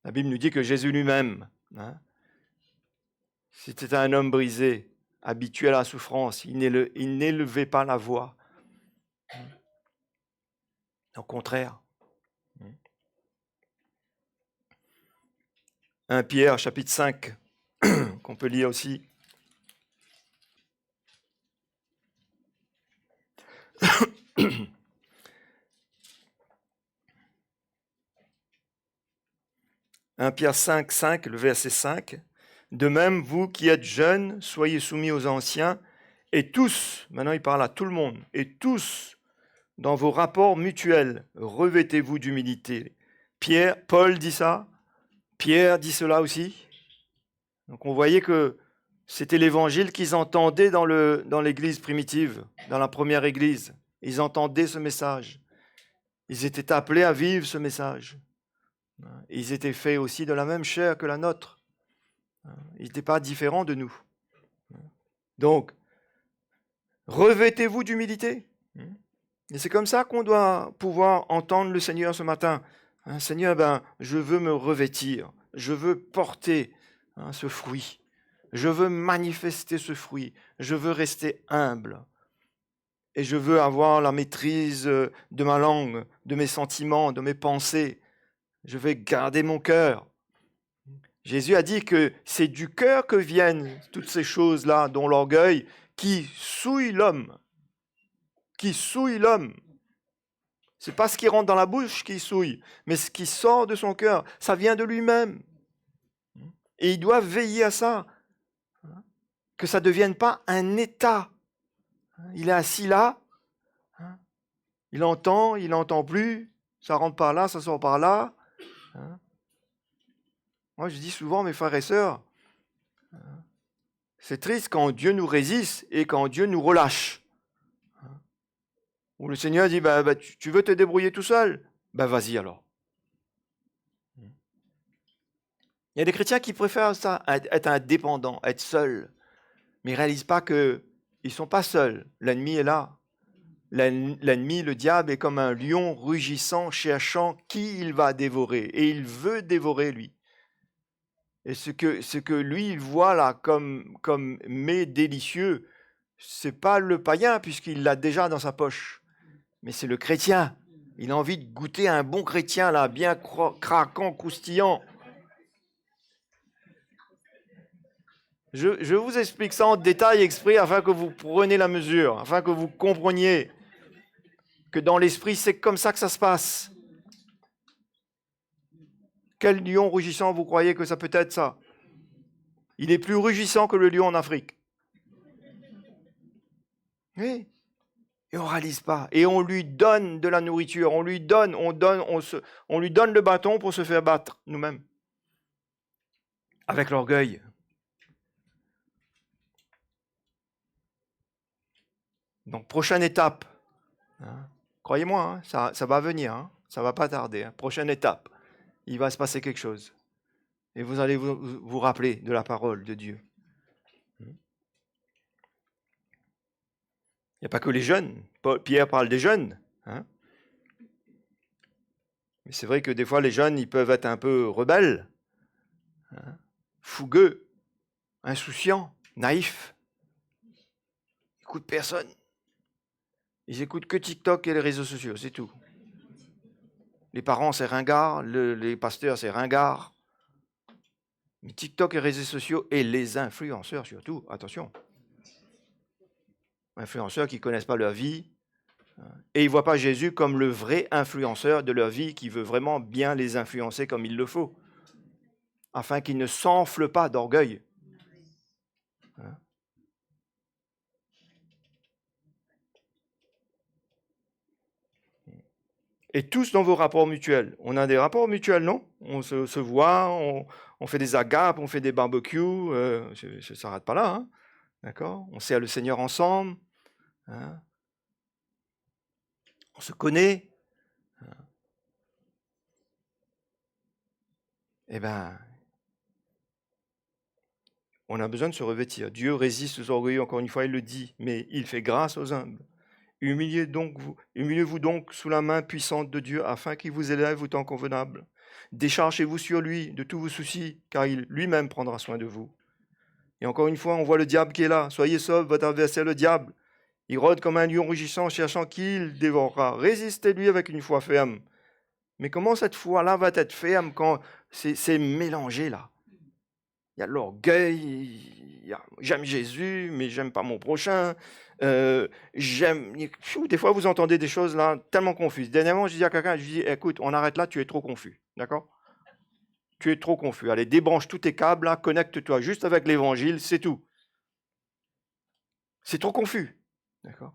La Bible nous dit que Jésus lui-même, c'était un homme brisé, habitué à la souffrance, il n'élevait pas la voix. Au contraire. 1 Pierre, chapitre 5, qu'on peut lire aussi. Pierre 5, 5, le verset 5. De même, vous qui êtes jeunes, soyez soumis aux anciens, et tous, maintenant il parle à tout le monde, et tous, dans vos rapports mutuels, revêtez-vous d'humilité. Paul dit ça, Pierre dit cela aussi. Donc on voyait que c'était l'évangile qu'ils entendaient dans l'église primitive, dans la première église. Ils entendaient ce message. Ils étaient appelés à vivre ce message. Ils étaient faits aussi de la même chair que la nôtre. Ils n'étaient pas différents de nous. Donc, revêtez-vous d'humilité. Et c'est comme ça qu'on doit pouvoir entendre le Seigneur ce matin. Seigneur, je veux me revêtir. Je veux porter ce fruit. Je veux manifester ce fruit. Je veux rester humble. Et je veux avoir la maîtrise de ma langue, de mes sentiments, de mes pensées. Je vais garder mon cœur. Jésus a dit que c'est du cœur que viennent toutes ces choses-là, dont l'orgueil, qui souille l'homme. Qui souille l'homme. C'est pas ce qui rentre dans la bouche qui souille, mais ce qui sort de son cœur, ça vient de lui-même. Et il doit veiller à ça, que ça ne devienne pas un état. Il est assis là, il entend, il n'entend plus, ça rentre par là, ça sort par là. Moi, je dis souvent, mes frères et sœurs, c'est triste quand Dieu nous résiste et quand Dieu nous relâche. Où le Seigneur dit, tu veux te débrouiller tout seul ? Vas-y alors. Il y a des chrétiens qui préfèrent ça, être indépendants, être seuls. Mais ils ne réalisent pas qu'ils ne sont pas seuls. L'ennemi est là. L'ennemi, le diable, est comme un lion rugissant, cherchant qui il va dévorer. Et il veut dévorer, lui. Et ce que lui, il voit là comme mets délicieux, ce n'est pas le païen, puisqu'il l'a déjà dans sa poche. Mais c'est le chrétien. Il a envie de goûter un bon chrétien, là, bien craquant, croustillant. Je vous explique ça en détail exprès afin que vous preniez la mesure, afin que vous compreniez que dans l'esprit, c'est comme ça que ça se passe. Quel lion rugissant vous croyez que ça peut être ça? Il est plus rugissant que le lion en Afrique. Oui. Et on ne réalise pas. Et on lui donne de la nourriture, on lui donne le bâton pour se faire battre nous-mêmes. Avec l'orgueil. Donc, prochaine étape. Hein. Croyez-moi, hein, ça va venir. Hein, ça ne va pas tarder. Hein. Prochaine étape. Il va se passer quelque chose. Et vous allez vous rappeler de la parole de Dieu. Il n'y a pas que les jeunes. Pierre parle des jeunes. Hein. Mais c'est vrai que des fois, les jeunes, ils peuvent être un peu rebelles, hein, fougueux, insouciants, naïfs. Ils n'écoutent personne. Ils n'écoutent que TikTok et les réseaux sociaux, c'est tout. Les parents, c'est ringard. Les pasteurs, c'est ringard. Mais TikTok et les réseaux sociaux et les influenceurs surtout, attention. Influenceurs qui ne connaissent pas leur vie. Et ils ne voient pas Jésus comme le vrai influenceur de leur vie qui veut vraiment bien les influencer comme il le faut. Afin qu'ils ne s'enflent pas d'orgueil. Et tous dans vos rapports mutuels. On a des rapports mutuels, non? On se voit, on fait des agapes, on fait des barbecues. Ça ne s'arrête pas là. Hein, d'accord? On sert le Seigneur ensemble. Hein, on se connaît. Eh bien, on a besoin de se revêtir. Dieu résiste aux orgueilleux, encore une fois, il le dit, mais il fait grâce aux humbles. Humiliez-vous donc sous la main puissante de Dieu afin qu'il vous élève au temps convenable. Déchargez-vous sur lui de tous vos soucis, car il lui-même prendra soin de vous. Et encore une fois, on voit le diable qui est là. Soyez sauve, votre adversaire, le diable. Il rôde comme un lion rugissant, cherchant qui il dévorera. Résistez-lui avec une foi ferme. Mais comment cette foi-là va être ferme quand c'est mélangé là? Il y a l'orgueil, j'aime Jésus, mais j'aime pas mon prochain. Des fois, vous entendez des choses là tellement confuses. Dernièrement, je dis à quelqu'un, je dis, écoute, on arrête là, tu es trop confus, d'accord? Tu es trop confus. Allez, débranche tous tes câbles là, connecte-toi juste avec l'évangile, c'est tout. C'est trop confus, d'accord?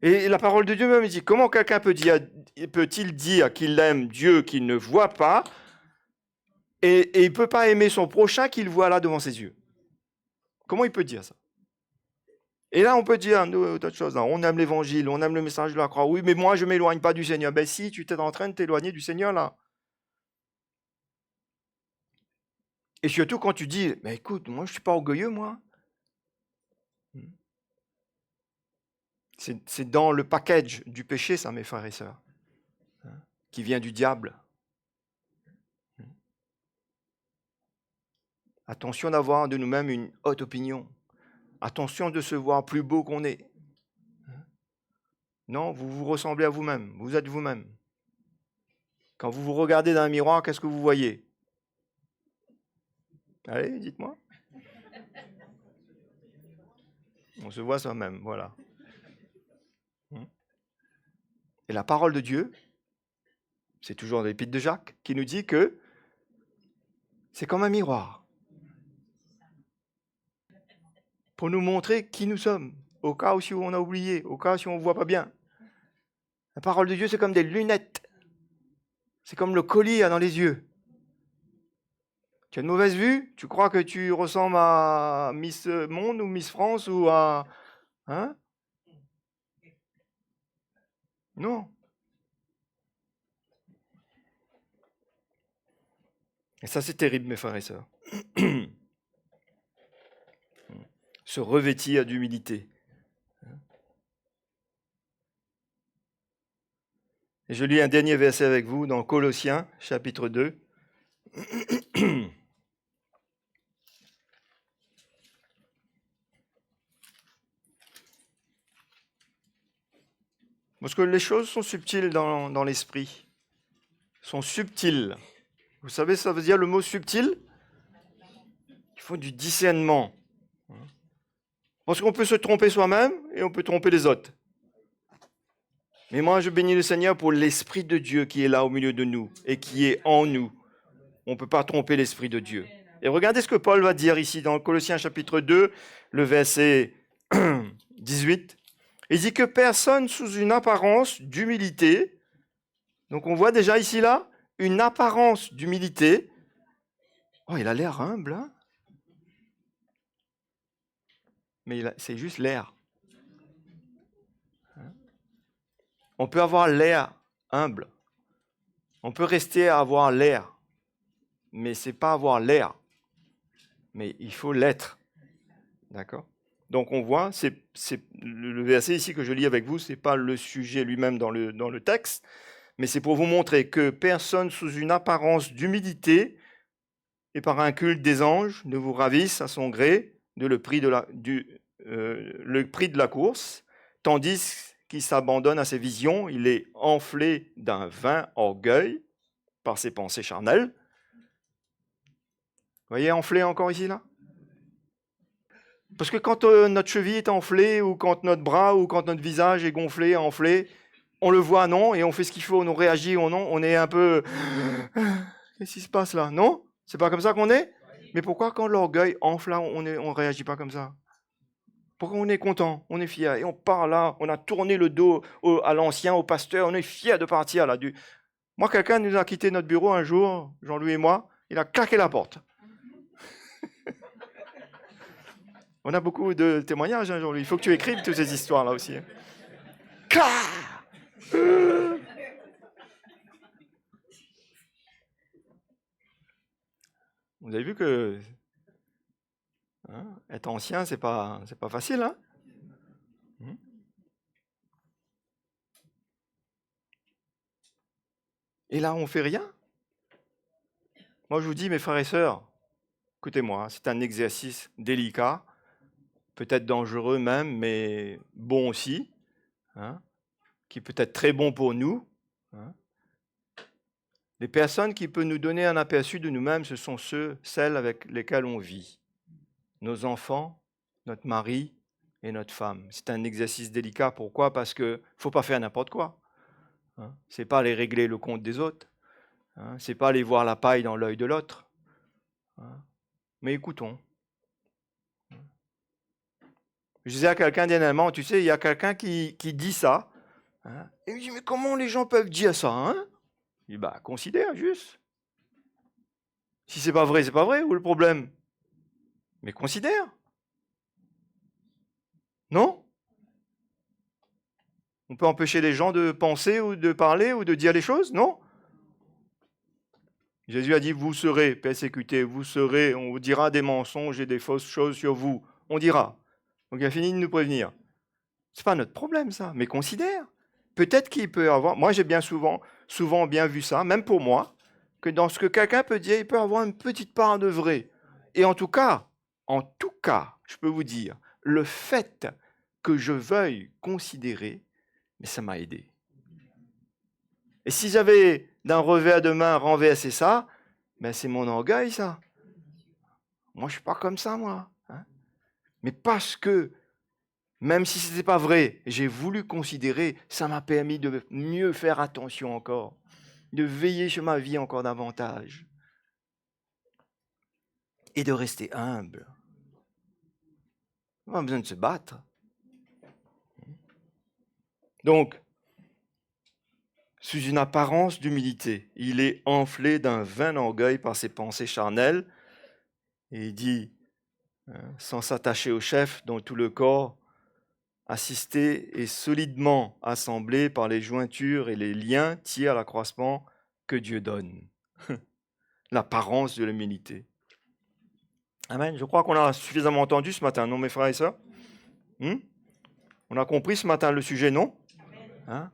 Et la parole de Dieu même dit, comment quelqu'un peut-il dire qu'il aime Dieu qu'il ne voit pas et il ne peut pas aimer son prochain qu'il voit là devant ses yeux? Comment il peut dire ça? Et là, on peut dire d'autres choses. Là. On aime l'évangile, on aime le message de la croix. Oui, mais moi, je ne m'éloigne pas du Seigneur. Ben si, tu es en train de t'éloigner du Seigneur là. Et surtout quand tu dis, mais écoute, moi, je ne suis pas orgueilleux, moi. C'est dans le package du péché, ça, mes frères et sœurs, qui vient du diable. Attention d'avoir de nous-mêmes une haute opinion. Attention de se voir plus beau qu'on est. Non, vous vous ressemblez à vous-même. Vous êtes vous-même. Quand vous vous regardez dans un miroir, qu'est-ce que vous voyez? Allez, dites-moi. On se voit soi-même, voilà. Et la parole de Dieu, c'est toujours l'épître de Jacques, qui nous dit que c'est comme un miroir. Pour nous montrer qui nous sommes, au cas où si on a oublié, au cas où si on ne voit pas bien. La parole de Dieu, c'est comme des lunettes. C'est comme le colis dans les yeux. Tu as une mauvaise vue, tu crois que tu ressembles à Miss Monde ou Miss France ou à... Hein? Non. Et ça, c'est terrible, mes frères et sœurs. Se revêtir d'humilité. Et je lis un dernier verset avec vous dans Colossiens, chapitre 2. Parce que les choses sont subtiles dans l'esprit. Sont subtiles. Vous savez, ça veut dire le mot subtil? Il faut du discernement. Parce qu'on peut se tromper soi-même et on peut tromper les autres. Mais moi, je bénis le Seigneur pour l'Esprit de Dieu qui est là au milieu de nous et qui est en nous. On ne peut pas tromper l'Esprit de Dieu. Et regardez ce que Paul va dire ici dans Colossiens chapitre 2, le verset 18. Il dit que personne sous une apparence d'humilité, donc on voit déjà ici là, une apparence d'humilité. Oh, il a l'air humble, hein? Mais c'est juste l'air. On peut avoir l'air humble. On peut rester à avoir l'air. Mais ce n'est pas avoir l'air. Mais il faut l'être. D'accord? Donc on voit, c'est le verset ici que je lis avec vous, ce n'est pas le sujet lui-même dans le texte, mais c'est pour vous montrer que personne sous une apparence d'humilité et par un culte des anges ne vous ravisse à son gré le prix de la course, tandis qu'il s'abandonne à ses visions, il est enflé d'un vain orgueil par ses pensées charnelles. Vous voyez, enflé encore ici, là? Parce que quand notre cheville est enflée, ou quand notre bras, ou quand notre visage est gonflé, enflé, on le voit, non? Et on fait ce qu'il faut, on réagit ou non? On est un peu... Qu'est-ce qui se passe là? Non? C'est pas comme ça qu'on est? Mais pourquoi quand l'orgueil enfle là, on ne réagit pas comme ça? Pourquoi on est content, on est fier, et on part là, on a tourné le dos à l'ancien, au pasteur, on est fier de partir là. Moi, quelqu'un nous a quitté notre bureau un jour, Jean-Louis et moi, il a claqué la porte. On a beaucoup de témoignages, hein, Jean-Louis. Il faut que tu écrives toutes ces histoires là aussi. Vous avez vu que être ancien, c'est pas facile, hein? Et là, on fait rien. Moi, je vous dis, mes frères et sœurs, écoutez-moi, c'est un exercice délicat, peut-être dangereux même, mais bon aussi, hein, qui peut être très bon pour nous. Hein. Les personnes qui peuvent nous donner un aperçu de nous-mêmes, ce sont celles avec lesquelles on vit. Nos enfants, notre mari et notre femme. C'est un exercice délicat. Pourquoi? Parce qu'il ne faut pas faire n'importe quoi. Hein. Ce n'est pas aller régler le compte des autres. Hein. Ce n'est pas aller voir la paille dans l'œil de l'autre. Hein. Mais écoutons. Je disais à quelqu'un dernièrement, tu sais, il y a quelqu'un qui dit ça. Hein, et il me dit, mais comment les gens peuvent dire ça, hein? Je dis, considère juste. Si c'est pas vrai, c'est pas vrai, où est le problème? Mais considère. Non? On peut empêcher les gens de penser ou de parler ou de dire les choses? Non? Jésus a dit, vous serez persécutés, on vous dira des mensonges et des fausses choses sur vous. On dira. Donc il a fini de nous prévenir. C'est pas notre problème ça, mais considère. Peut-être qu'il peut y avoir, moi j'ai bien souvent bien vu ça, même pour moi, que dans ce que quelqu'un peut dire, il peut avoir une petite part de vrai. Et en tout cas, je peux vous dire, le fait que je veuille considérer, mais ça m'a aidé. Et si j'avais d'un revers de main renversé ça, c'est mon orgueil ça. Moi je suis pas comme ça moi. Hein. Mais parce que même si ce n'était pas vrai, j'ai voulu considérer, ça m'a permis de mieux faire attention encore, de veiller sur ma vie encore davantage et de rester humble. On a besoin de se battre. Donc, sous une apparence d'humilité, il est enflé d'un vain orgueil par ses pensées charnelles et il dit, sans s'attacher au chef dont tout le corps assisté et solidement assemblé par les jointures et les liens tire l'accroissement que Dieu donne. L'apparence de l'humilité. Amen. Je crois qu'on a suffisamment entendu ce matin, non mes frères et sœurs? On a compris ce matin le sujet, non? Hein?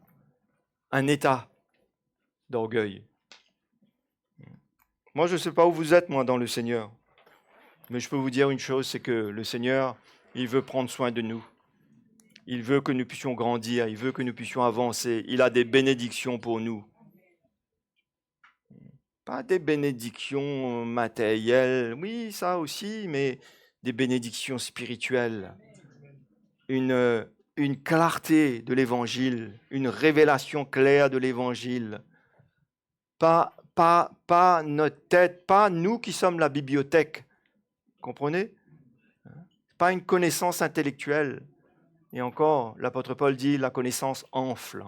Un état d'orgueil. Moi, je ne sais pas où vous êtes, moi, dans le Seigneur. Mais je peux vous dire une chose, c'est que le Seigneur, il veut prendre soin de nous. Il veut que nous puissions grandir, il veut que nous puissions avancer. Il a des bénédictions pour nous. Pas des bénédictions matérielles, oui, ça aussi, mais des bénédictions spirituelles. une clarté de l'Évangile, une révélation claire de l'Évangile. Pas notre tête, pas nous qui sommes la bibliothèque. Comprenez? Pas une connaissance intellectuelle. Et encore, l'apôtre Paul dit, la connaissance enfle.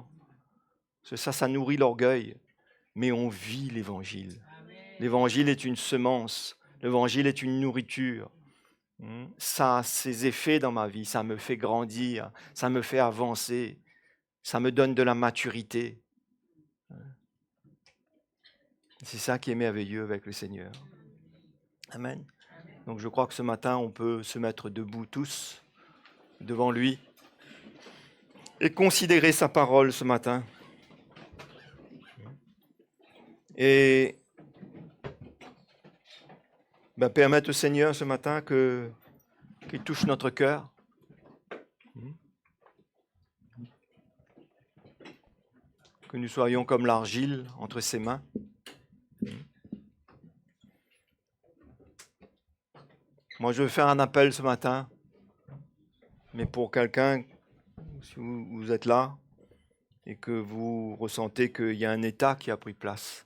Ça nourrit l'orgueil. Mais on vit l'Évangile. L'Évangile est une semence. L'Évangile est une nourriture. Ça a ses effets dans ma vie. Ça me fait grandir. Ça me fait avancer. Ça me donne de la maturité. C'est ça qui est merveilleux avec le Seigneur. Amen. Donc je crois que ce matin, on peut se mettre debout tous devant lui et considérer sa parole ce matin. Et permettre au Seigneur ce matin qu'il touche notre cœur. Que nous soyons comme l'argile entre ses mains. Moi, je veux faire un appel ce matin, mais pour quelqu'un, si vous êtes là et que vous ressentez qu'il y a un état qui a pris place.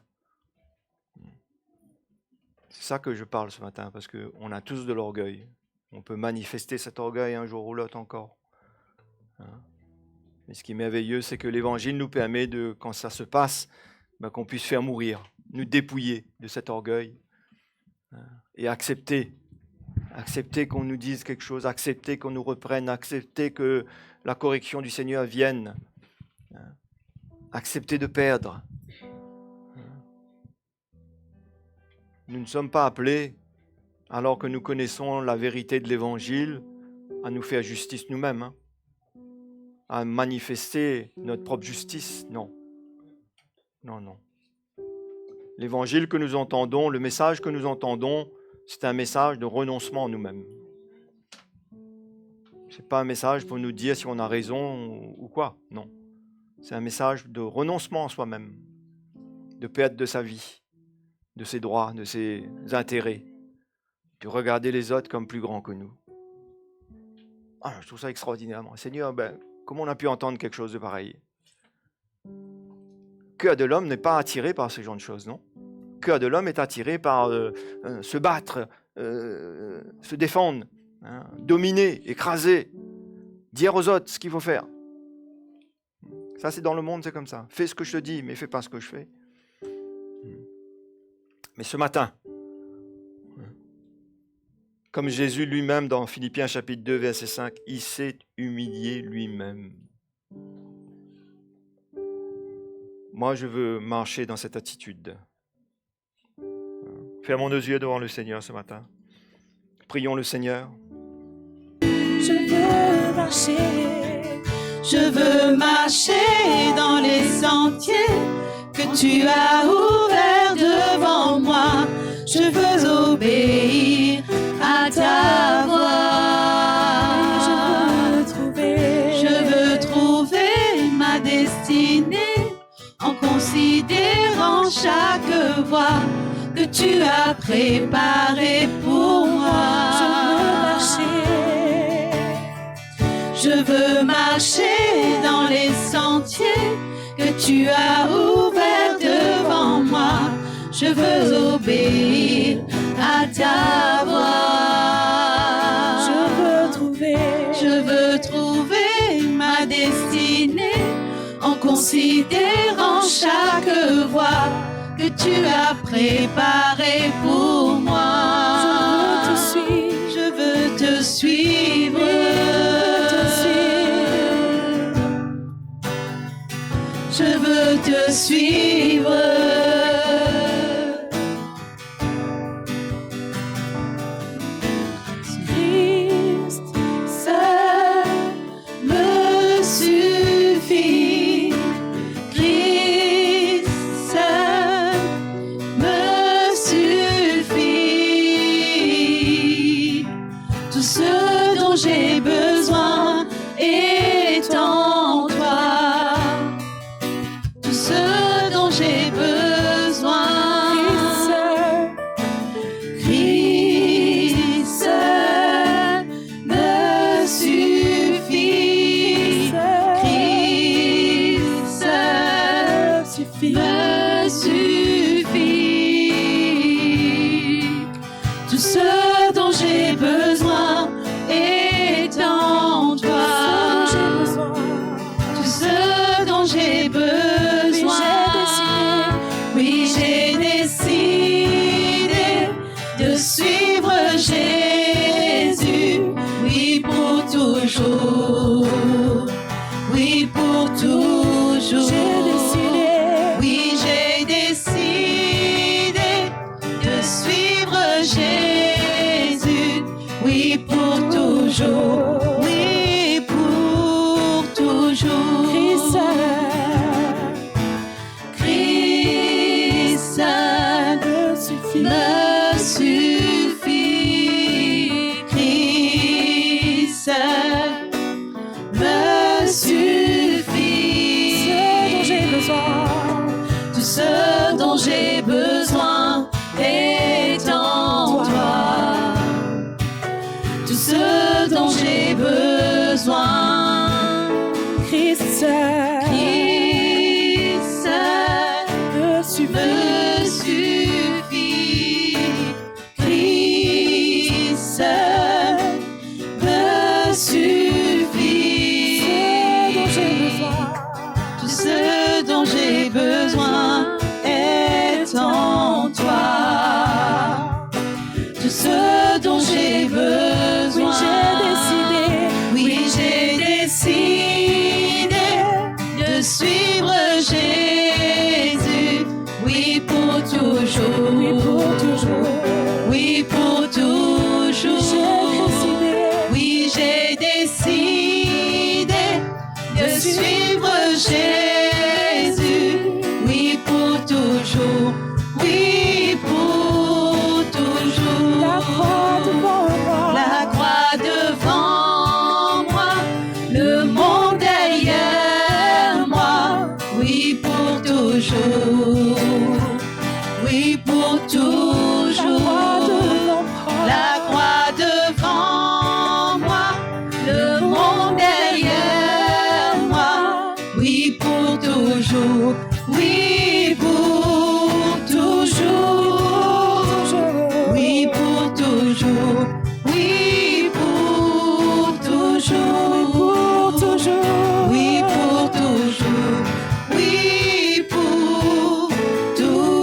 C'est ça que je parle ce matin, parce qu'on a tous de l'orgueil. On peut manifester cet orgueil un jour ou l'autre encore. Mais ce qui est merveilleux, c'est que l'Évangile nous permet, quand ça se passe, qu'on puisse faire mourir, nous dépouiller de cet orgueil et accepter qu'on nous dise quelque chose, accepter qu'on nous reprenne, accepter que la correction du Seigneur vienne, accepter de perdre. Nous ne sommes pas appelés, alors que nous connaissons la vérité de l'Évangile, à nous faire justice nous-mêmes, à manifester notre propre justice. Non. Non. L'Évangile que nous entendons, le message que nous entendons, c'est un message de renoncement en nous-mêmes. Ce n'est pas un message pour nous dire si on a raison ou quoi. Non. C'est un message de renoncement en soi-même, de perte de sa vie, de ses droits, de ses intérêts, de regarder les autres comme plus grands que nous. Je trouve ça extraordinairement. Seigneur, comment on a pu entendre quelque chose de pareil? Le cœur de l'homme n'est pas attiré par ce genre de choses, non? Le cœur de l'homme est attiré par se battre, se défendre, dominer, écraser, dire aux autres ce qu'il faut faire. Ça, c'est dans le monde, c'est comme ça. Fais ce que je te dis, mais fais pas ce que je fais. Mais ce matin, comme Jésus lui-même dans Philippiens chapitre 2, verset 5, il s'est humilié lui-même. Moi, je veux marcher dans cette attitude. Fermons nos yeux devant le Seigneur ce matin. Prions le Seigneur. Je veux marcher dans les sentiers que tu as ouverts devant moi. Je veux obéir à ta voix. Je veux trouver ma destinée en considérant chaque voie que tu as préparée pour moi. Je veux marcher dans les sentiers que tu as ouverts devant moi. Je veux obéir à ta voix. Je veux trouver ma destinée en considérant chaque voie que tu as préparée pour moi. Je veux te suivre. Je veux te suivre. Christ seul me suffit. Christ seul me suffit. Tout ce dont j'ai besoin est en toi. Tout ce dont j'ai besoin. Christ seul me suffit. toujours, oui, pour toujours. Christ seul me suffit. Christ seul me suffit. Tout ce dont j'ai besoin est en toi. Tout ce dont j'ai besoin. Christ seul me suffit. Christ seul me suffit. Tout ce dont j'ai besoin est en toi. Tout ce dont j'ai besoin. Oui, j'ai décidé de suivre Jésus. Oui, pour toujours. Oui, pour toujours. Oui, j'ai décidé de suivre Jésus. Oui, pour toujours. Oui, pour toujours. La croix devant moi, le monde derrière moi. Oui, pour toujours. Oui, pour toujours. La croix devant moi, le monde derrière moi. Oui, pour toujours. Oui, pour toujours. Oui, pour toujours. Oui, pour toujours. Oui, pour toujours. Oui, pour toujours.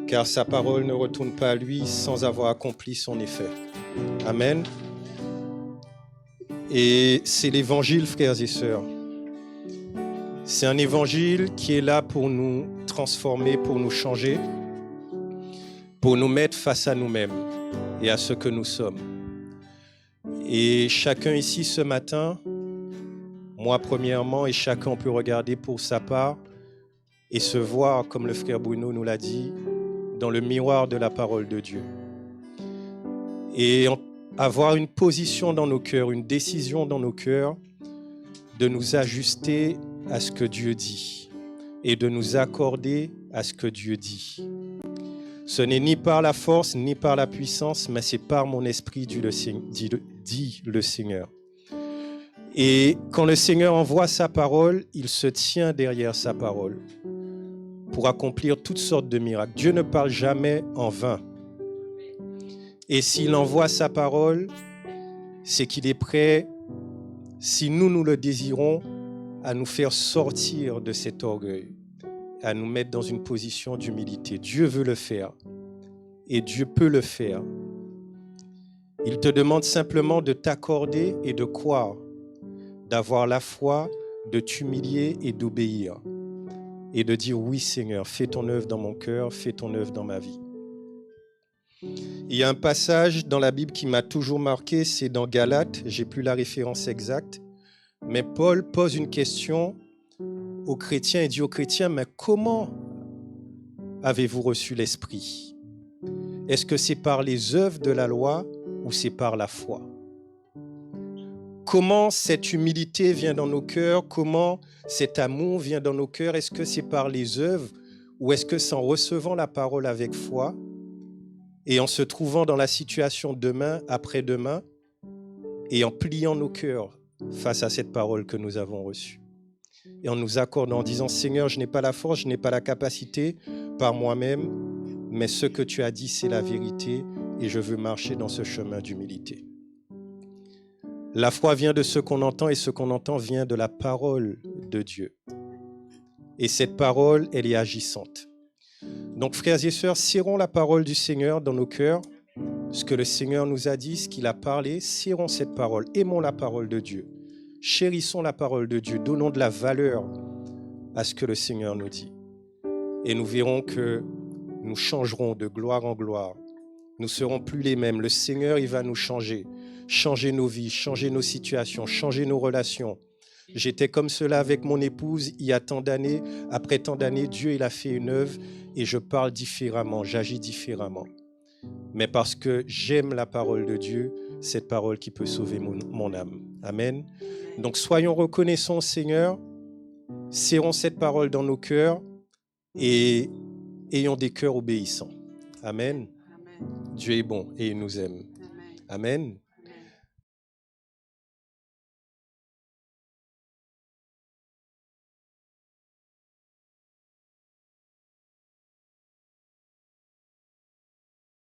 Car sa parole ne retourne pas à lui sans avoir accompli son effet. Amen. Et c'est l'évangile, frères et sœurs. C'est un évangile qui est là pour nous transformer, pour nous changer, pour nous mettre face à nous-mêmes et à ce que nous sommes. Et chacun ici ce matin, moi premièrement, et chacun peut regarder pour sa part et se voir, comme le frère Bruno nous l'a dit, dans le miroir de la parole de Dieu. Et avoir une position dans nos cœurs, une décision dans nos cœurs, de nous ajuster à ce que Dieu dit et de nous accorder à ce que Dieu dit. Ce n'est ni par la force, ni par la puissance, mais c'est par mon esprit, dit le Seigneur. Et quand le Seigneur envoie sa parole, il se tient derrière sa parole pour accomplir toutes sortes de miracles. Dieu ne parle jamais en vain. Et s'il envoie sa parole, c'est qu'il est prêt, si nous le désirons, à nous faire sortir de cet orgueil, à nous mettre dans une position d'humilité. Dieu veut le faire et Dieu peut le faire. Il te demande simplement de t'accorder et de croire, d'avoir la foi, de t'humilier et d'obéir. Et de dire, oui Seigneur, fais ton œuvre dans mon cœur, fais ton œuvre dans ma vie. Il y a un passage dans la Bible qui m'a toujours marqué, c'est dans Galates, j'ai plus la référence exacte, mais Paul pose une question aux chrétiens et dit aux chrétiens, mais comment avez-vous reçu l'Esprit? Est-ce que c'est par les œuvres de la loi ou c'est par la foi? Comment cette humilité vient dans nos cœurs? Comment cet amour vient dans nos cœurs? Est-ce que c'est par les œuvres ou est-ce que c'est en recevant la parole avec foi et en se trouvant dans la situation demain, après-demain et en pliant nos cœurs face à cette parole que nous avons reçue et en nous accordant en disant « Seigneur, je n'ai pas la force, je n'ai pas la capacité par moi-même, mais ce que tu as dit, c'est la vérité et je veux marcher dans ce chemin d'humilité. » La foi vient de ce qu'on entend et ce qu'on entend vient de la parole de Dieu. Et cette parole, elle est agissante. Donc, frères et sœurs, serrons la parole du Seigneur dans nos cœurs. Ce que le Seigneur nous a dit, ce qu'il a parlé, serrons cette parole. Aimons la parole de Dieu. Chérissons la parole de Dieu. Donnons de la valeur à ce que le Seigneur nous dit. Et nous verrons que nous changerons de gloire en gloire. Nous ne serons plus les mêmes. Le Seigneur, il va nous changer. Changer nos vies, changer nos situations, changer nos relations. J'étais comme cela avec mon épouse il y a tant d'années. Après tant d'années, Dieu, il a fait une œuvre et je parle différemment, j'agis différemment. Mais parce que j'aime la parole de Dieu, cette parole qui peut sauver mon âme. Amen. Donc soyons reconnaissants au Seigneur, serrons cette parole dans nos cœurs et ayons des cœurs obéissants. Amen. Dieu est bon et il nous aime. Amen.